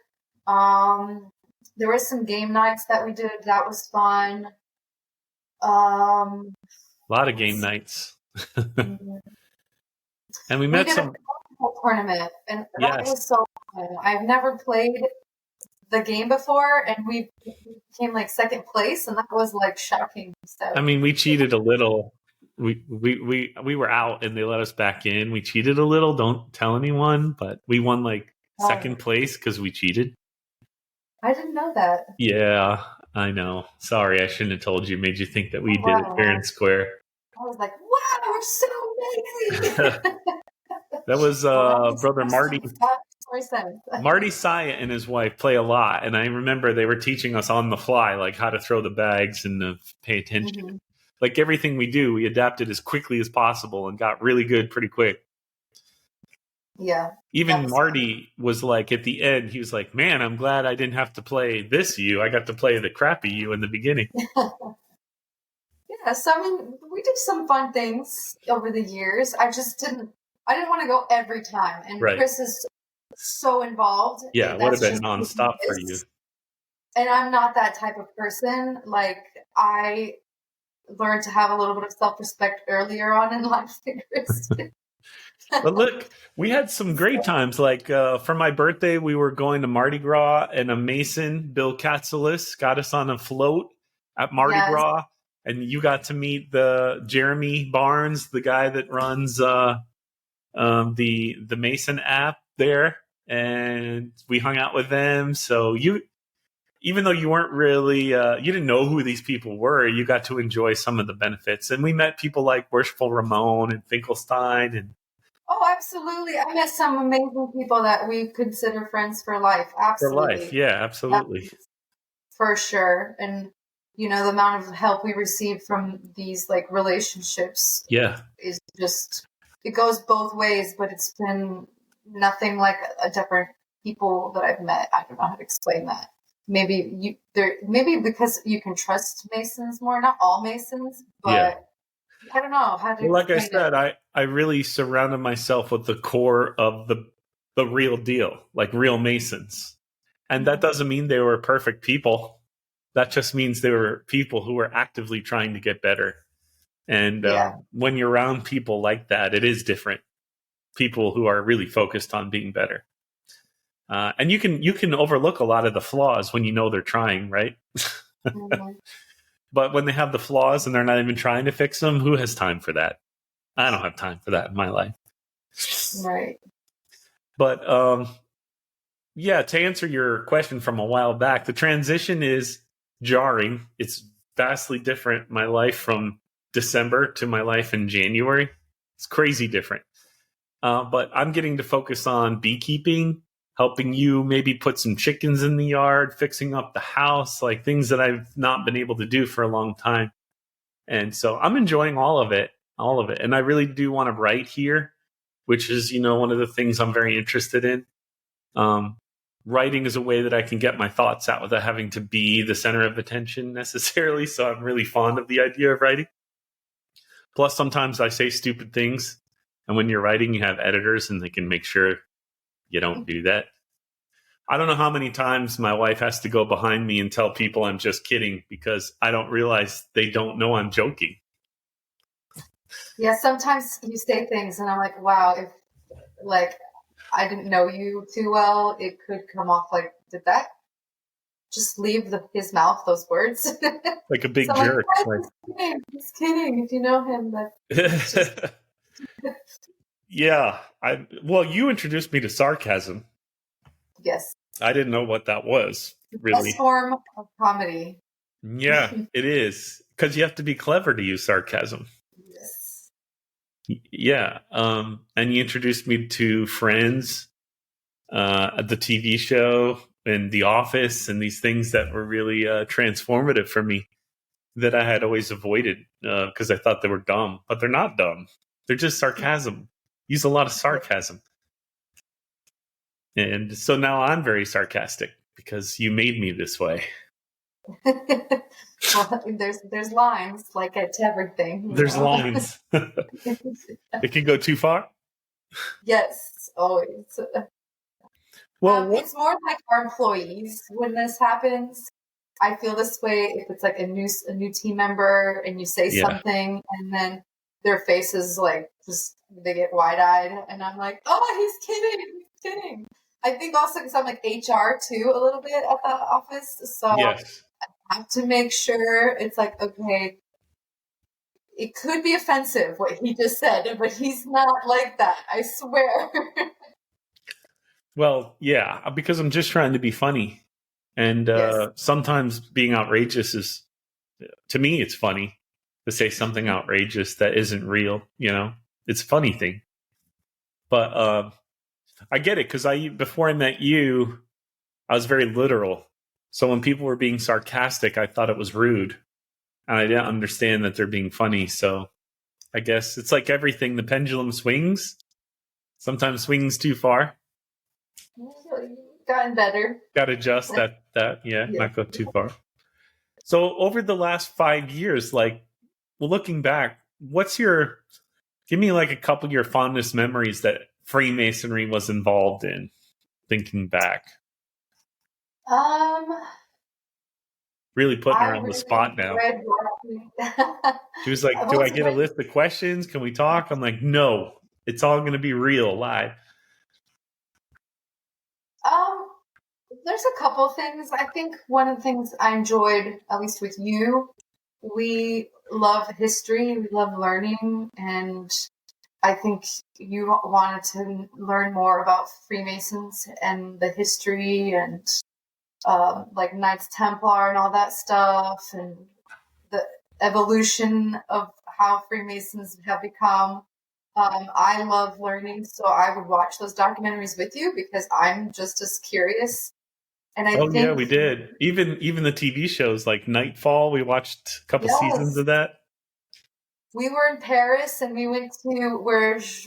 There were some game nights that we did. That was fun. a lot of game nights. And we met did some a basketball tournament, and that Yes. was so fun. I've never played the game before, and we came like second place, and that was like shocking. So I mean, we cheated a little. We were out and they let us back in. We cheated a little. Don't tell anyone, but we won like second place because we cheated. I didn't know that. Yeah, I know. Sorry, I shouldn't have told you. Made you think that we did it fair and square. I was like, wow, we're so amazing. That was brother Marty. That Marty Syatt and his wife play a lot, and I remember they were teaching us on the fly, like how to throw the bags and to pay attention. Mhm. Like everything we do, we adapted as quickly as possible and got really good pretty quick. Yeah. Even Marty was like, at the end, he was like, man, I'm glad I didn't have to play this you. I got to play the crappy you in the beginning. Yeah, so I mean, we did some fun things over the years. I didn't want to go every time. And Right. Chris is so involved. Yeah, it would have been nonstop for you. And I'm not that type of person. Like, I learned to have a little bit of self-respect earlier on in life than Chris did. But look, we had some great times. Like for my birthday, we were going to Mardi Gras, and a Mason, Bill Katzelis, got us on a float at Mardi Gras, and you got to meet the Jeremy Barnes, the guy that runs the Mason app there, and we hung out with them. So even though you weren't really, you didn't know who these people were, you got to enjoy some of the benefits. And we met people like Worshipful Ramon and Finkelstein and. Oh, absolutely. I met some amazing people that we consider friends for life. Absolutely. For life, yeah, absolutely. For sure. And, the amount of help we receive from these, like, relationships is just, it goes both ways, but it's been nothing like a different people that I've met. I don't know how to explain that. Maybe because you can trust Masons more, not all Masons, but I don't know how to. Well, like I said, I really surrounded myself with the core of the real deal, like real Masons. And that doesn't mean they were perfect people. That just means they were people who were actively trying to get better. And when you're around people like that, it is different. People who are really focused on being better. And you can overlook a lot of the flaws when you know they're trying, right? Mm-hmm. But when they have the flaws and they're not even trying to fix them, who has time for that? I don't have time for that in my life. Right. But to answer your question from a while back, the transition is jarring. It's vastly different, my life from December to my life in January. It's crazy different. But I'm getting to focus on beekeeping, helping you maybe put some chickens in the yard, fixing up the house, like things that I've not been able to do for a long time. And so I'm enjoying all of it. And I really do want to write here, which is, one of the things I'm very interested in. Writing is a way that I can get my thoughts out without having to be the center of attention necessarily. So I'm really fond of the idea of writing. Plus, sometimes I say stupid things. And when you're writing, you have editors and they can make sure you don't do that. I don't know how many times my wife has to go behind me and tell people I'm just kidding because I don't realize they don't know I'm joking. Yeah, sometimes you say things and I'm like, wow, if I didn't know you too well, it could come off like, did that just leave his mouth, those words? Like a big jerk. He's kidding. If you know him, but yeah. You introduced me to sarcasm. Yes. I didn't know what that was, really. Best form of comedy. Yeah, it is. Because you have to be clever to use sarcasm. Yes. Yeah. And you introduced me to Friends, the TV show, and The Office, and these things that were really transformative for me that I had always avoided because I thought they were dumb. But they're not dumb. They're just sarcasm. Use a lot of sarcasm. And so now I'm very sarcastic because you made me this way. Well, there's lines like to everything. There's lines. It can go too far. Yes, always. Well, It's more like our employees when this happens. I feel this way if it's like a new team member and you say something and then their faces like just they get wide eyed and I'm like, oh, he's kidding. I think also because I'm like HR too a little bit at the office, so yes. I have to make sure it's like, okay, it could be offensive what he just said, but he's not like that. I swear. Well, yeah, because I'm just trying to be funny. And sometimes being outrageous is, to me, it's funny to say something outrageous that isn't real, It's a funny thing. But I get it because before I met you, I was very literal. So when people were being sarcastic, I thought it was rude. And I didn't understand that they're being funny. So I guess it's like everything. The pendulum swings. Sometimes swings too far. You've gotten better. Got to adjust that, not go too far. So over the last 5 years, looking back, give me like a couple of your fondest memories that Freemasonry was involved in, thinking back. Really putting her on the spot now. She was like, do I get a list of questions? Can we talk? I'm like, no, it's all going to be real, live. There's a couple things. I think one of the things I enjoyed, at least with you, we love history, we love learning, and I think you wanted to learn more about Freemasons and the history and like Knights Templar and all that stuff and the evolution of how Freemasons have become. I love learning, so I would watch those documentaries with you because I'm just as curious. And I think, yeah, we did. Even the TV shows like Nightfall, we watched a couple seasons of that. We were in Paris and we went to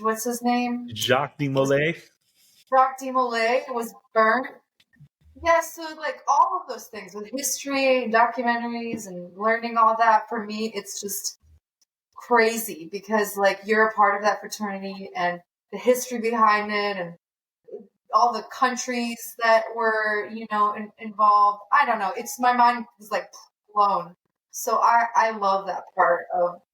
what's his name? Jacques de Molay. Jacques de Molay was burnt. Yeah, so like all of those things with history and documentaries and learning all that, for me, it's just crazy because like you're a part of that fraternity and the history behind it and all the countries that were, involved. I don't know. My mind was like blown. So I love that part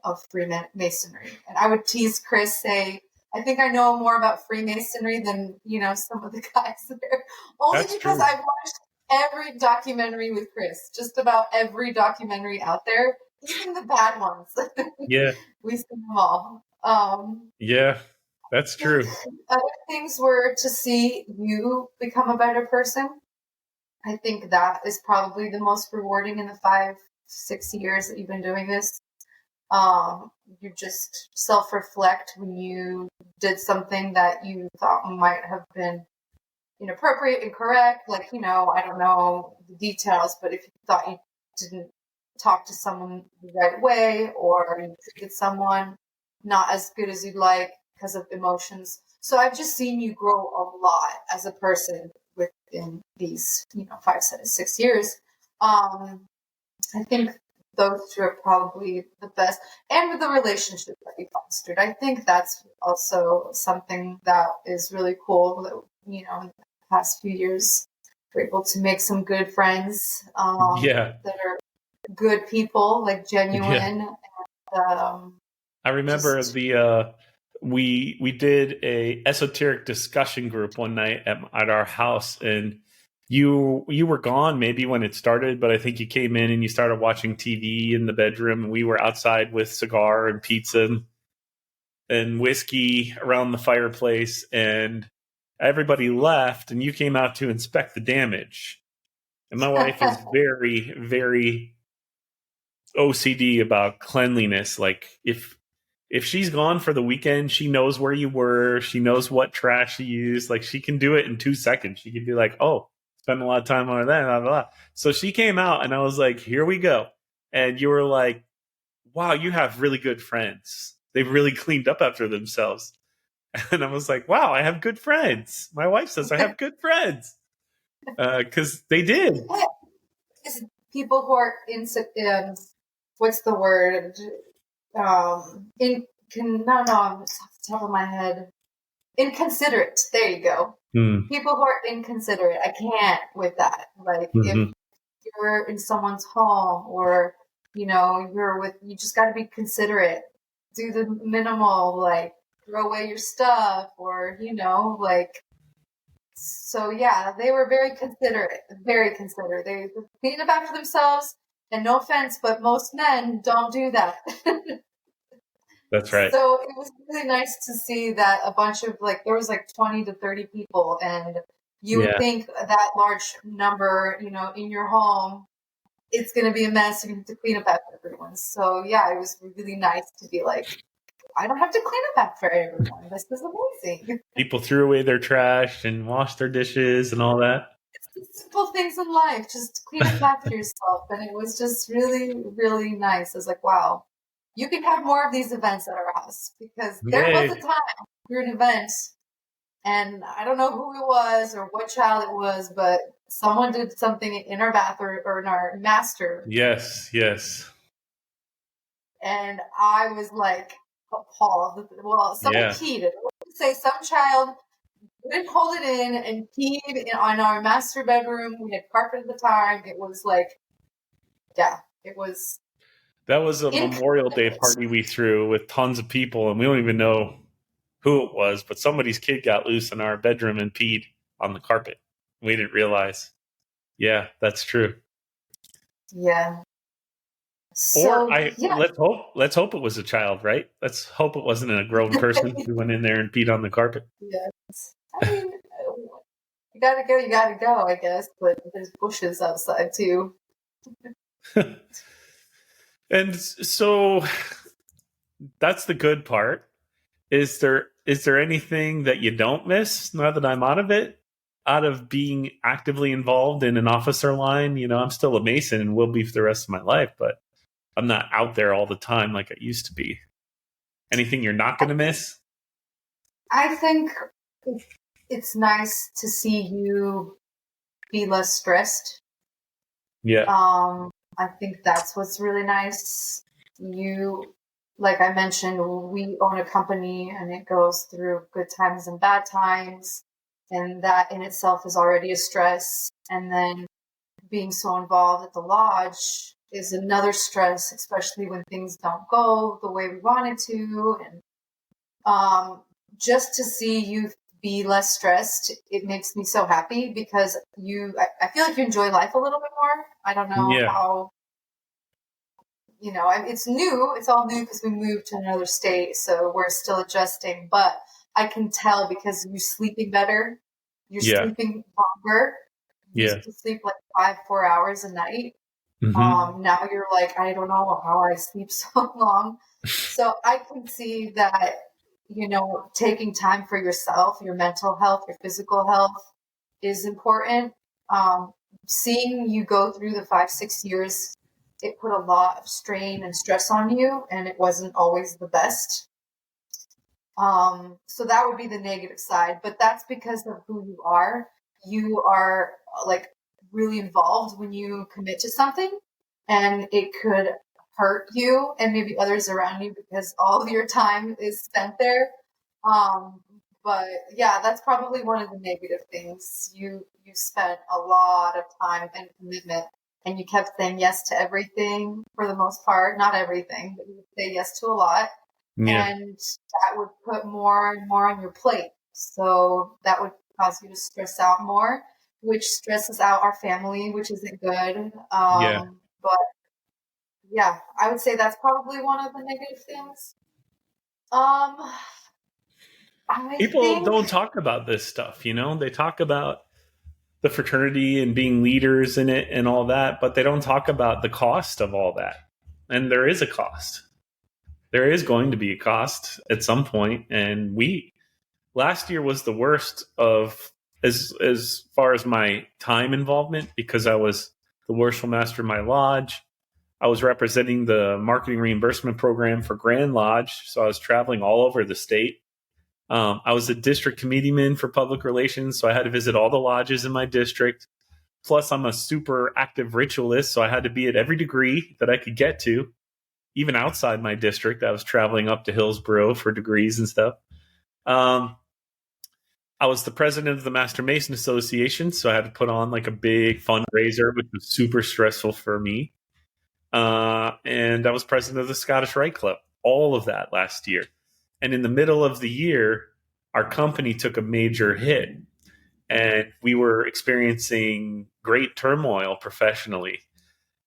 of Freemasonry. And I would tease Chris, say, I think I know more about Freemasonry than, some of the guys there. Only That's because true. I've watched every documentary with Chris, just about every documentary out there, even the bad ones. Yeah. We've seen them all. Yeah, that's true. Other things were to see you become a better person. I think that is probably the most rewarding in the 5-6 years that you've been doing this. You just self-reflect when you did something that you thought might have been inappropriate, incorrect. Like, I don't know the details, but if you thought you didn't talk to someone the right way or you treated someone not as good as you'd like because of emotions. So I've just seen you grow a lot as a person within these, 5-6 years. I think those two are probably the best. And with the relationship that we fostered, I think that's also something that is really cool that, in the past few years, we're able to make some good friends that are good people, like genuine. Yeah. And, I remember we did a esoteric discussion group one night at our house, and you were gone maybe when it started, but I think you came in and you started watching TV in the bedroom, and we were outside with cigar and pizza and whiskey around the fireplace, and everybody left, and you came out to inspect the damage. And my wife is very, very OCD about cleanliness. Like if she's gone for the weekend, she knows where you were. She knows what trash you used. Like she can do it in 2 seconds. She can be like, oh, spend a lot of time on that, blah, blah, blah. So she came out and I was like, here we go. And you were like, wow, you have really good friends. They've really cleaned up after themselves. And I was like, wow, I have good friends. My wife says I have good friends. Because they did. It's people who are what's the word? No, it's off the top of my head. Inconsiderate. There you go. People who are inconsiderate. I can't with that. Like if you're in someone's home or you just got to be considerate. Do the minimal, like throw away your stuff or like. So yeah, they were very considerate. They cleaned up after themselves. And no offense, but most men don't do that. That's right. So it was really nice to see that a bunch of there was 20 to 30 people, and you would think that large number, in your home, it's going to be a mess. You're going to have to clean up after everyone. So yeah, it was really nice to be like, I don't have to clean up after everyone. This is amazing. People threw away their trash and washed their dishes and all that. It's the simple things in life. Just clean up after yourself. And it was just really, really nice. I was like, wow, you can have more of these events at our house. Because there was a time we were at an event, and I don't know who it was or what child it was, but someone did something in our bathroom or in our master. Yes. And I was like appalled. Well, someone peed. I would say some child didn't hold it in and peed on our master bedroom. We had carpet at the time. It was it was. That was a Memorial Day party we threw with tons of people, and we don't even know who it was, but somebody's kid got loose in our bedroom and peed on the carpet. We didn't realize. Yeah, that's true. Yeah. So, let's hope it was a child, right? Let's hope it wasn't a grown person who went in there and peed on the carpet. Yes. I mean, you gotta go, I guess, but there's bushes outside too. And so that's the good part. Is there anything that you don't miss now that I'm out of it? Out of being actively involved in an officer line, I'm still a Mason and will be for the rest of my life, but I'm not out there all the time like I used to be. Anything you're not going to miss? I think it's nice to see you be less stressed. Yeah. I think that's what's really nice. Like I mentioned, we own a company and it goes through good times and bad times. And that in itself is already a stress. And then being so involved at the lodge is another stress, especially when things don't go the way we wanted to. And just to see you be less stressed, it makes me so happy because I feel like you enjoy life a little bit more. I don't know how, it's new. It's all new because we moved to another state. So we're still adjusting, but I can tell because you're sleeping better. You're sleeping longer. You used to sleep 4 hours a night. Mm-hmm. Now you're like, I don't know how I sleep so long. So I can see that, taking time for yourself, your mental health, your physical health is important. Seeing you go through the 5-6 years, it put a lot of strain and stress on you, and it wasn't always the best. So that would be the negative side, but that's because of who you are. You are really involved when you commit to something, and it could hurt you and maybe others around you because all of your time is spent there. But yeah, that's probably one of the negative things. You spent a lot of time and commitment, and you kept saying yes to everything for the most part. Not everything, but you would say yes to a lot. Yeah. And that would put more and more on your plate. So that would cause you to stress out more, which stresses out our family, which isn't good. But yeah, I would say that's probably one of the negative things. People don't talk about this stuff, They talk about the fraternity and being leaders in it and all that, but they don't talk about the cost of all that. And there is a cost. There is going to be a cost at some point. And last year was the worst of as far as my time involvement, because I was the worshipful master of my lodge. I was representing the marketing reimbursement program for Grand Lodge, so I was traveling all over the state. I was a district committeeman for public relations, so I had to visit all the lodges in my district. Plus, I'm a super active ritualist, so I had to be at every degree that I could get to, even outside my district. I was traveling up to Hillsborough for degrees and stuff. I was the president of the Master Mason Association, so I had to put on like a big fundraiser, which was super stressful for me. And I was president of the Scottish Rite Club, all of that last year. And in the middle of the year, our company took a major hit, and we were experiencing great turmoil professionally.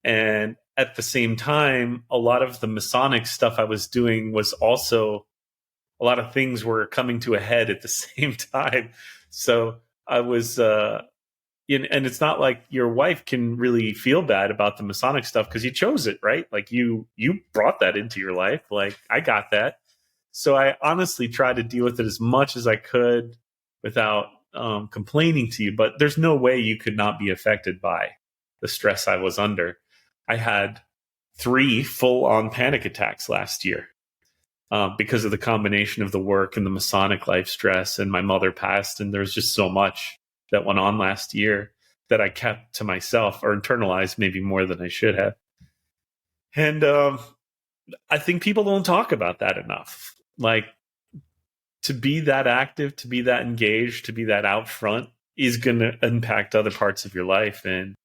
And at the same time, a lot of the Masonic stuff I was doing was also, a lot of things were coming to a head at the same time. So I was, and it's not like your wife can really feel bad about the Masonic stuff because you chose it, right? Like you brought that into your life. Like I got that. So I honestly tried to deal with it as much as I could without complaining to you. But there's no way you could not be affected by the stress I was under. I had 3 full-on panic attacks last year because of the combination of the work and the Masonic life stress, and my mother passed, and there's just so much that went on last year that I kept to myself, or internalized maybe more than I should have. And I think people don't talk about that enough. Like, to be that active, to be that engaged, to be that out front is going to impact other parts of your life. And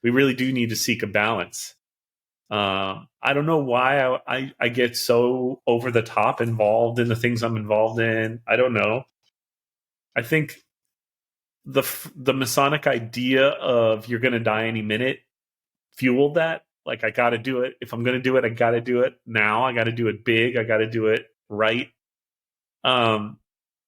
we really do need to seek a balance. I don't know why I get so over the top involved in the things I'm involved in. I don't know. I think the Masonic idea of you're going to die any minute fueled that. Like, I got to do it. If I'm going to do it, I got to do it now. I got to do it big. I got to do it right. And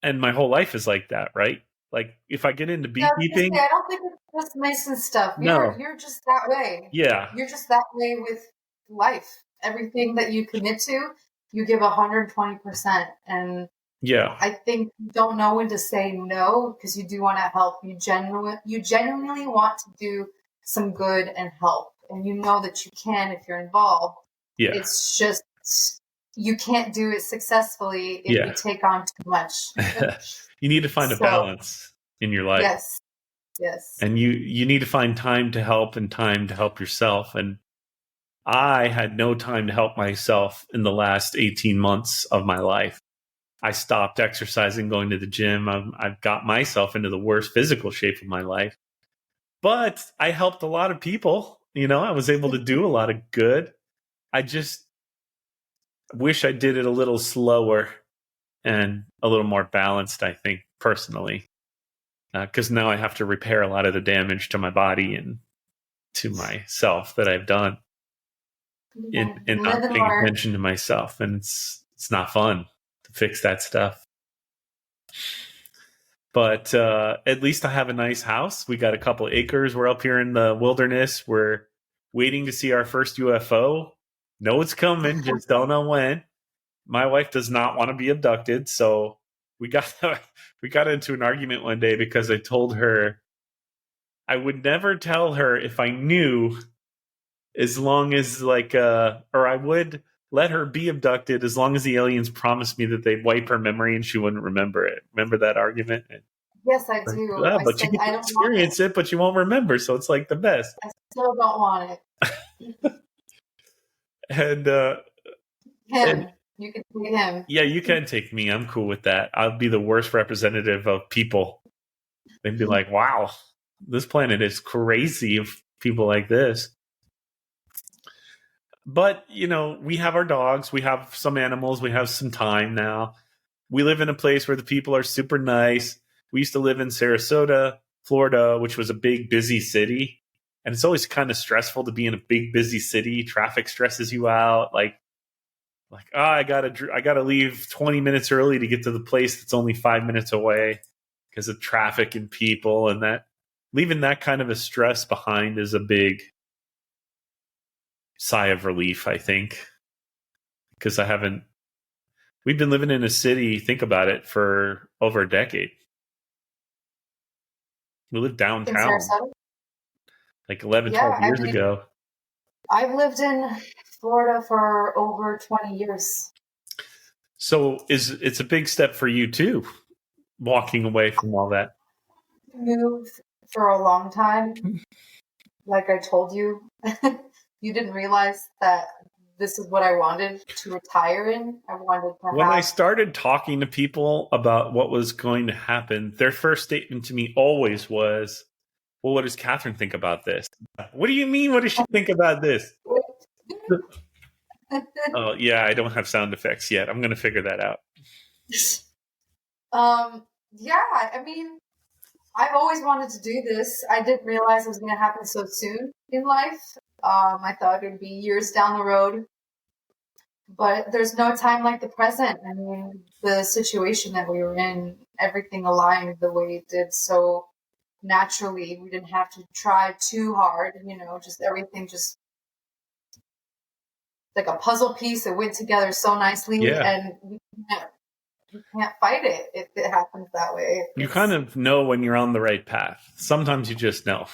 my whole life is like that, right? Like, if I get into beekeeping, I don't think it's just Mason stuff. You're just that way. Yeah. You're just that way with life. Everything that you commit to, you give 120%. And yeah, I think you don't know when to say no, because you do want to help. You genuinely want to do some good and help. And you know that you can if you're involved. Yeah. It's just, you can't do it successfully if you take on too much. You need to find a balance in your life. Yes. And you need to find time to help and time to help yourself. And I had no time to help myself in the last 18 months of my life. I stopped exercising, going to the gym. I've got myself into the worst physical shape of my life. But I helped a lot of people. You know, I was able to do a lot of good. I just wish I did it a little slower and a little more balanced, I think, personally. Because now I have to repair a lot of the damage to my body and to myself that I've done in not paying attention to myself. And it's not fun to fix that stuff. But at least I have a nice house. We got a couple acres. We're up here in the wilderness. We're waiting to see our first UFO. Know it's coming, just don't know when. My wife does not want to be abducted, so we got into an argument one day because I told her I would never tell her if I knew, as long as or I would let her be abducted as long as the aliens promised me that they'd wipe her memory and she wouldn't remember it. Remember that argument? Yes, I do. Yeah, but you can experience it, but you won't remember, so it's like the best. I still don't want it. And him. You can take him. Yeah, you can take me. I'm cool with that. I'll be the worst representative of people. They'd be like, wow, this planet is crazy of people like this. But, you know, we have our dogs. We have some animals. We have some time now. We live in a place where the people are super nice. We used to live in Sarasota, Florida, which was a big, busy city. And it's always kind of stressful to be in a big, busy city. Traffic stresses you out. I gotta leave 20 minutes early to get to the place that's only 5 minutes away because of traffic and people, and that leaving that kind of a stress behind is a big sigh of relief, I think, because we've been living in a city, think about it, for over a decade. We lived In downtown Sarasota? like 11, Yeah, 12 years ago. I've lived in Florida for over 20 years. So it's a big step for you too, walking away from all that. Moved for a long time. Like I told you, you didn't realize that this is what I wanted to retire in. I wanted to When I started talking to people about what was going to happen, their first statement to me always was, well, what does Catherine think about this? What do you mean? What does she think about this? Oh, yeah, I don't have sound effects yet. I'm going to figure that out. Yeah, I mean, I've always wanted to do this. I didn't realize it was going to happen so soon in life. I thought it would be years down the road. But there's no time like the present. I mean, the situation that we were in, everything aligned the way it did so naturally. We didn't have to try too hard, just everything just like a puzzle piece that went together so nicely. Yeah. And you can't fight it if it happens that way. You kind of know when you're on the right path. Sometimes you just know.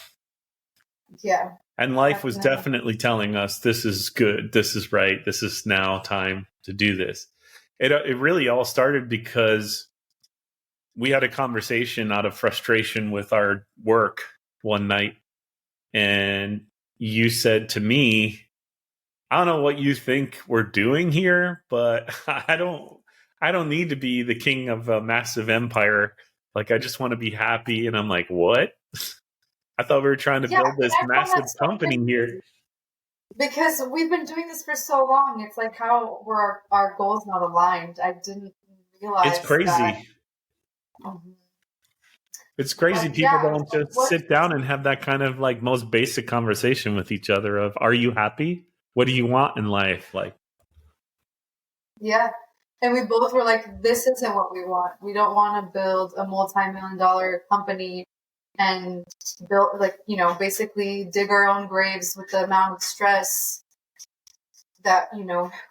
Yeah. And life was definitely telling us this is good, this is right, this is now time to do this. It really all started because we had a conversation out of frustration with our work one night, and you said to me, I don't know what you think we're doing here, but I don't need to be the king of a massive empire. Like, I just want to be happy. And I'm like, what? I thought we were trying to build this massive company here. Because we've been doing this for so long. It's like, how were our goals not aligned? I didn't realize. It's crazy. That. It's crazy. People don't just sit down and have that kind of like most basic conversation with each other of, are you happy? What do you want in life? Like, yeah. And we both were like, this isn't what we want. We don't want to build a multi-million-dollar company and build, like, basically dig our own graves with the amount of stress that,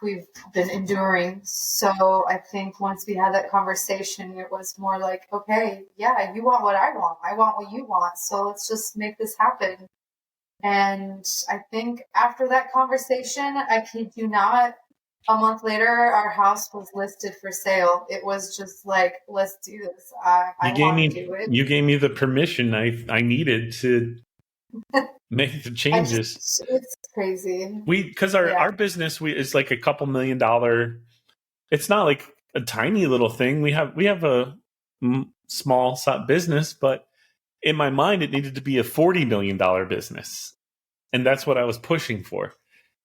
we've been enduring. So I think once we had that conversation, it was more like, okay, yeah, you want what I want. I want what you want. So let's just make this happen. And I think after that conversation, I kid you not, a month later, our house was listed for sale. It was just like, let's do this. I want to do it. You gave me the permission I needed to make the changes. It's crazy. Because our business is like a couple $1 million. It's not like a tiny little thing. We have a small business, but in my mind, it needed to be a $40 million business, and that's what I was pushing for.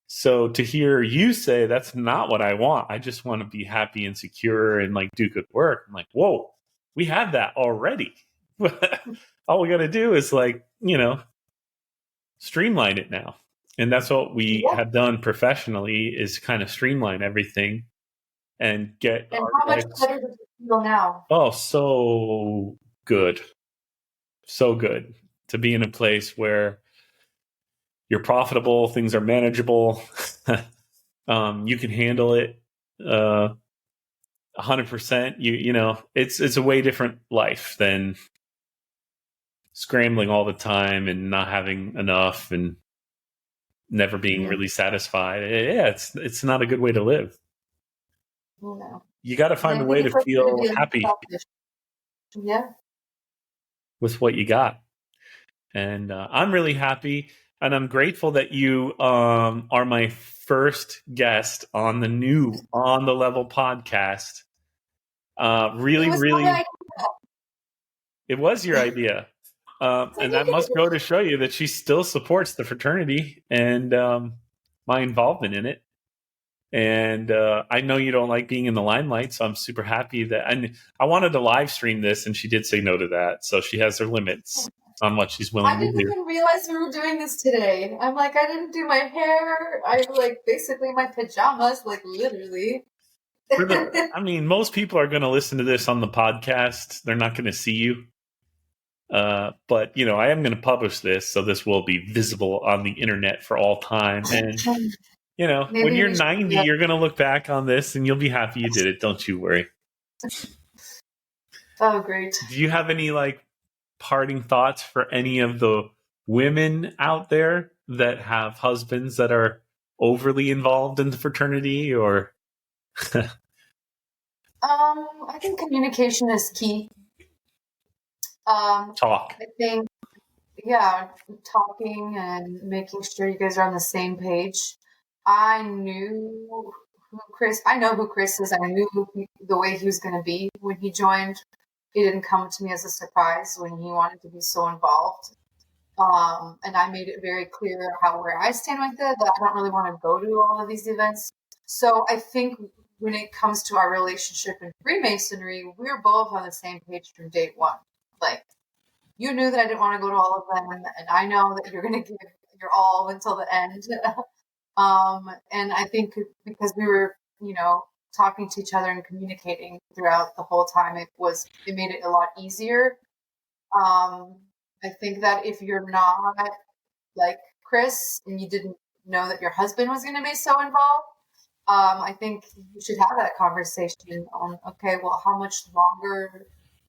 So to hear you say that's not what I want, I just want to be happy and secure and like do good work. I'm like, whoa, we have that already. All we got to do is like, streamline it now. And that's what we have done professionally, is kind of streamline everything and get. And how much better does it feel now? Oh, so good. So good to be in a place where you're profitable, things are manageable, you can handle it 100%. It's a way different life than scrambling all the time and not having enough and never being really satisfied. Yeah, it's not a good way to live. No. You got to find a way to feel happy with what you got. And I'm really happy. And I'm grateful that you are my first guest on the new On the Level podcast. It was your idea. And that must go to show you that she still supports the fraternity and my involvement in it. And I know you don't like being in the limelight, so I'm super happy that. And I wanted to live stream this, and she did say no to that. So she has her limits on what she's willing to do. I didn't even realize we were doing this today. I'm like, I didn't do my hair. I like basically my pajamas, like literally. Most people are going to listen to this on the podcast. They're not going to see you. But I am going to publish this, so this will be visible on the internet for all time. And when Maybe you're we should, 90, yeah. you're going to look back on this and you'll be happy you did it. Don't you worry. Oh, great. Do you have any parting thoughts for any of the women out there that have husbands that are overly involved in the fraternity? Or I think communication is key. talk? I think, yeah, talking and making sure you guys are on the same page. I knew I know who Chris is. I knew the way he was going to be when he joined. It didn't come to me as a surprise when he wanted to be so involved. And I made it very clear where I stand with it, that I don't really want to go to all of these events. So I think when it comes to our relationship in Freemasonry, we're both on the same page from day one. Like, you knew that I didn't want to go to all of them, and I know that you're going to give your all until the end. And I think because we were, talking to each other and communicating throughout the whole time, it made it a lot easier. I think that if you're not like Chris and you didn't know that your husband was going to be so involved, I think you should have that conversation on, okay, well, how much longer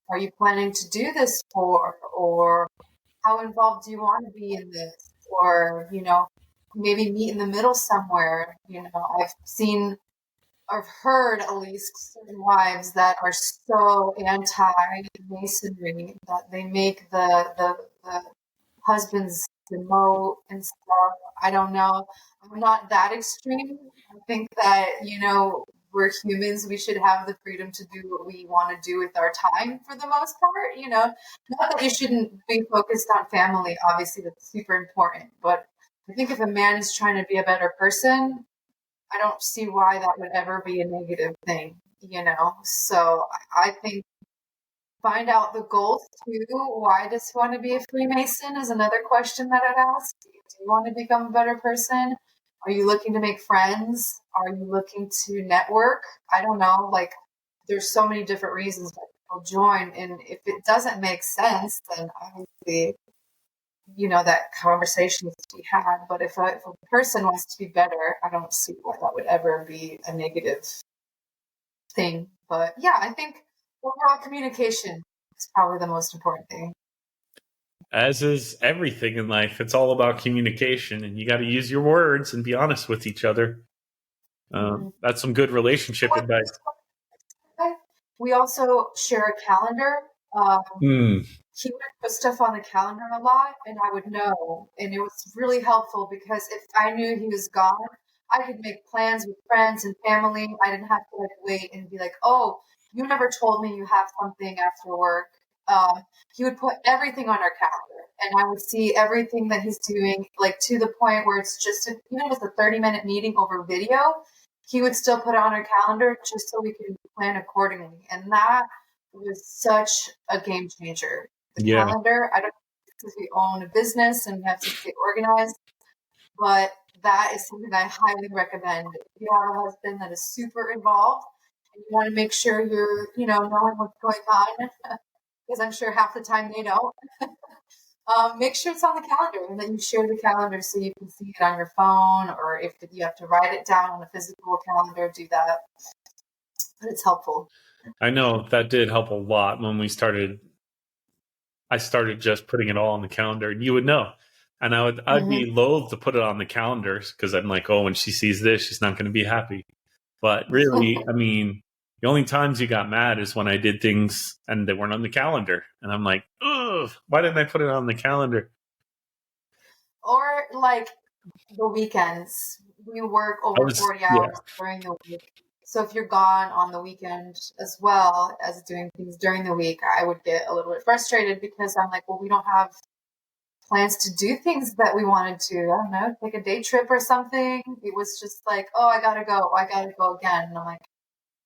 are you planning to do this for? Or how involved do you want to be in this? Or, maybe meet in the middle somewhere. I've seen, I've heard at least certain wives that are so anti-masonry that they make the husbands demote and stuff. I don't know. I'm not that extreme. I think that, we're humans. We should have the freedom to do what we want to do with our time for the most part. Not that you shouldn't be focused on family. Obviously, that's super important. But I think if a man is trying to be a better person, I don't see why that would ever be a negative thing, So I think find out the goals too. Why does he want to be a Freemason is another question that I'd ask. Do you want to become a better person? Are you looking to make friends? Are you looking to network? I don't know. There's so many different reasons why people join. And if it doesn't make sense, then obviously, that conversation needs to be had. But if a person wants to be better, I don't see why that would ever be a negative thing. But yeah, I think overall communication is probably the most important thing. As is everything in life, it's all about communication, and you got to use your words and be honest with each other. That's some good relationship advice. We also share a calendar. He would put stuff on the calendar a lot, and I would know. And it was really helpful because if I knew he was gone, I could make plans with friends and family. I didn't have to wait and be like, oh, you never told me you have something after work. He would put everything on our calendar, and I would see everything that he's doing, to the point where it's just, even if it's a 30-minute meeting over video, he would still put it on our calendar just so we can plan accordingly. And that was such a game changer. The calendar, I don't know, because we own a business and we have to stay organized, but that is something I highly recommend. If you have a husband that is super involved and you want to make sure you're, knowing what's going on, because I'm sure half the time they don't. Make sure it's on the calendar and then you share the calendar so you can see it on your phone, or if you have to write it down on a physical calendar, do that. But it's helpful. I know that did help a lot when we started. I started just putting it all on the calendar, and you would know. And I'd be loath to put it on the calendars because I'm like, oh, when she sees this, she's not going to be happy. But really, I mean, the only times you got mad is when I did things and they weren't on the calendar. And I'm like, ugh, why didn't I put it on the calendar? Or the weekends. We work over 40 hours during the week. So if you're gone on the weekend as well as doing things during the week, I would get a little bit frustrated because I'm like, well, we don't have plans to do things that we wanted to. I don't know, take a day trip or something. It was just like, oh, I gotta go again. And I'm like,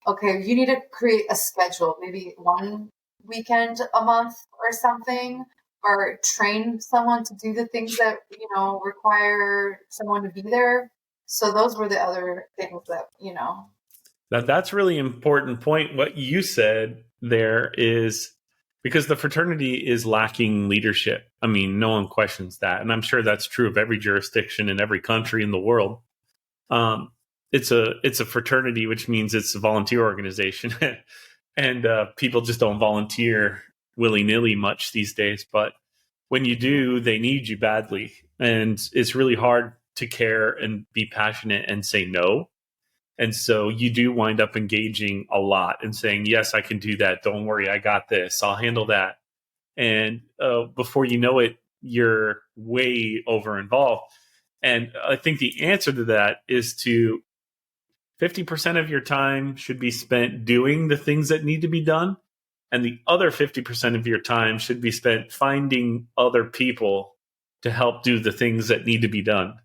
okay, you need to create a schedule, maybe one weekend a month or something, or train someone to do the things that, require someone to be there. So those were the other things that, That's really important point. What you said there is because the fraternity is lacking leadership. I mean, no one questions that. And I'm sure that's true of every jurisdiction in every country in the world. It's a fraternity, which means it's a volunteer organization. And people just don't volunteer willy-nilly much these days. But when you do, they need you badly. And it's really hard to care and be passionate and say no. And so you do wind up engaging a lot and saying, yes, I can do that. Don't worry, I got this. I'll handle that. And before you know it, you're way over involved. And I think the answer to that is to 50% of your time should be spent doing the things that need to be done. And the other 50% of your time should be spent finding other people to help do the things that need to be done.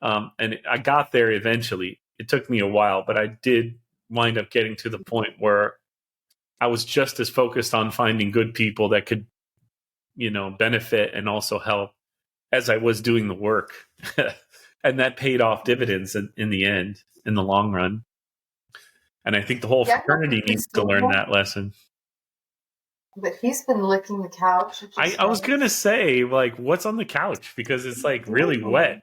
And I got there eventually. It took me a while, but I did wind up getting to the point where I was just as focused on finding good people that could, benefit and also help as I was doing the work. And that paid off dividends in the end, in the long run. And I think the whole fraternity needs to learn that lesson. But he's been licking the couch. I was going to say, like, what's on the couch? Because it's like really wet.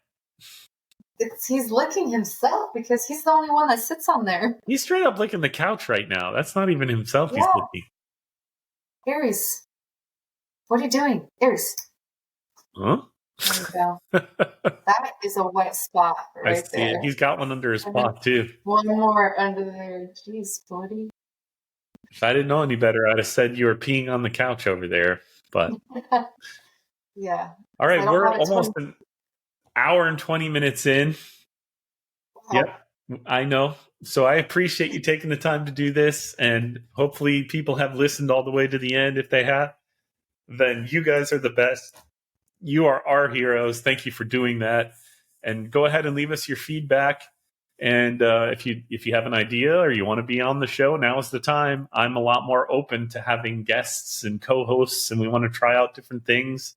He's licking himself because he's the only one that sits on there. He's straight up licking the couch right now. That's not even himself he's licking. Aries, what are you doing? Aries. Huh? There you go. That is a wet spot right there. He's got one under his paw, too. One more under there. Jeez, buddy. If I didn't know any better, I'd have said you were peeing on the couch over there. But yeah. All right, we're almost an hour and 20 minutes in. Wow. Yep, I know. So I appreciate you taking the time to do this, and hopefully people have listened all the way to the end. If they have, then you guys are the best. You are our heroes. Thank you for doing that. And go ahead and leave us your feedback. And if you have an idea or you want to be on the show, now is the time. I'm a lot more open to having guests and co-hosts, and we want to try out different things.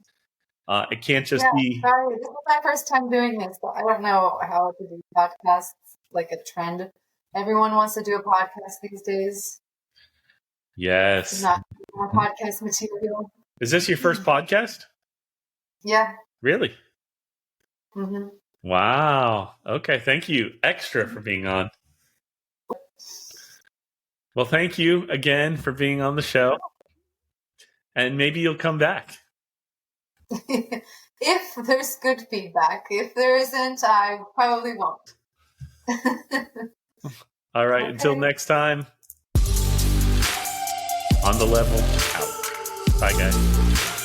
It can't just be... Sorry, this is my first time doing this, so I don't know how to do podcasts, like a trend. Everyone wants to do a podcast these days. Yes. It's not more podcast material. Is this your first podcast? Yeah. Really? Mm-hmm. Wow. Okay, thank you extra for being on. Well, thank you again for being on the show. And maybe you'll come back. If there's good feedback. If there isn't, I probably won't. All right, until next time. On the level, out. Bye, guys.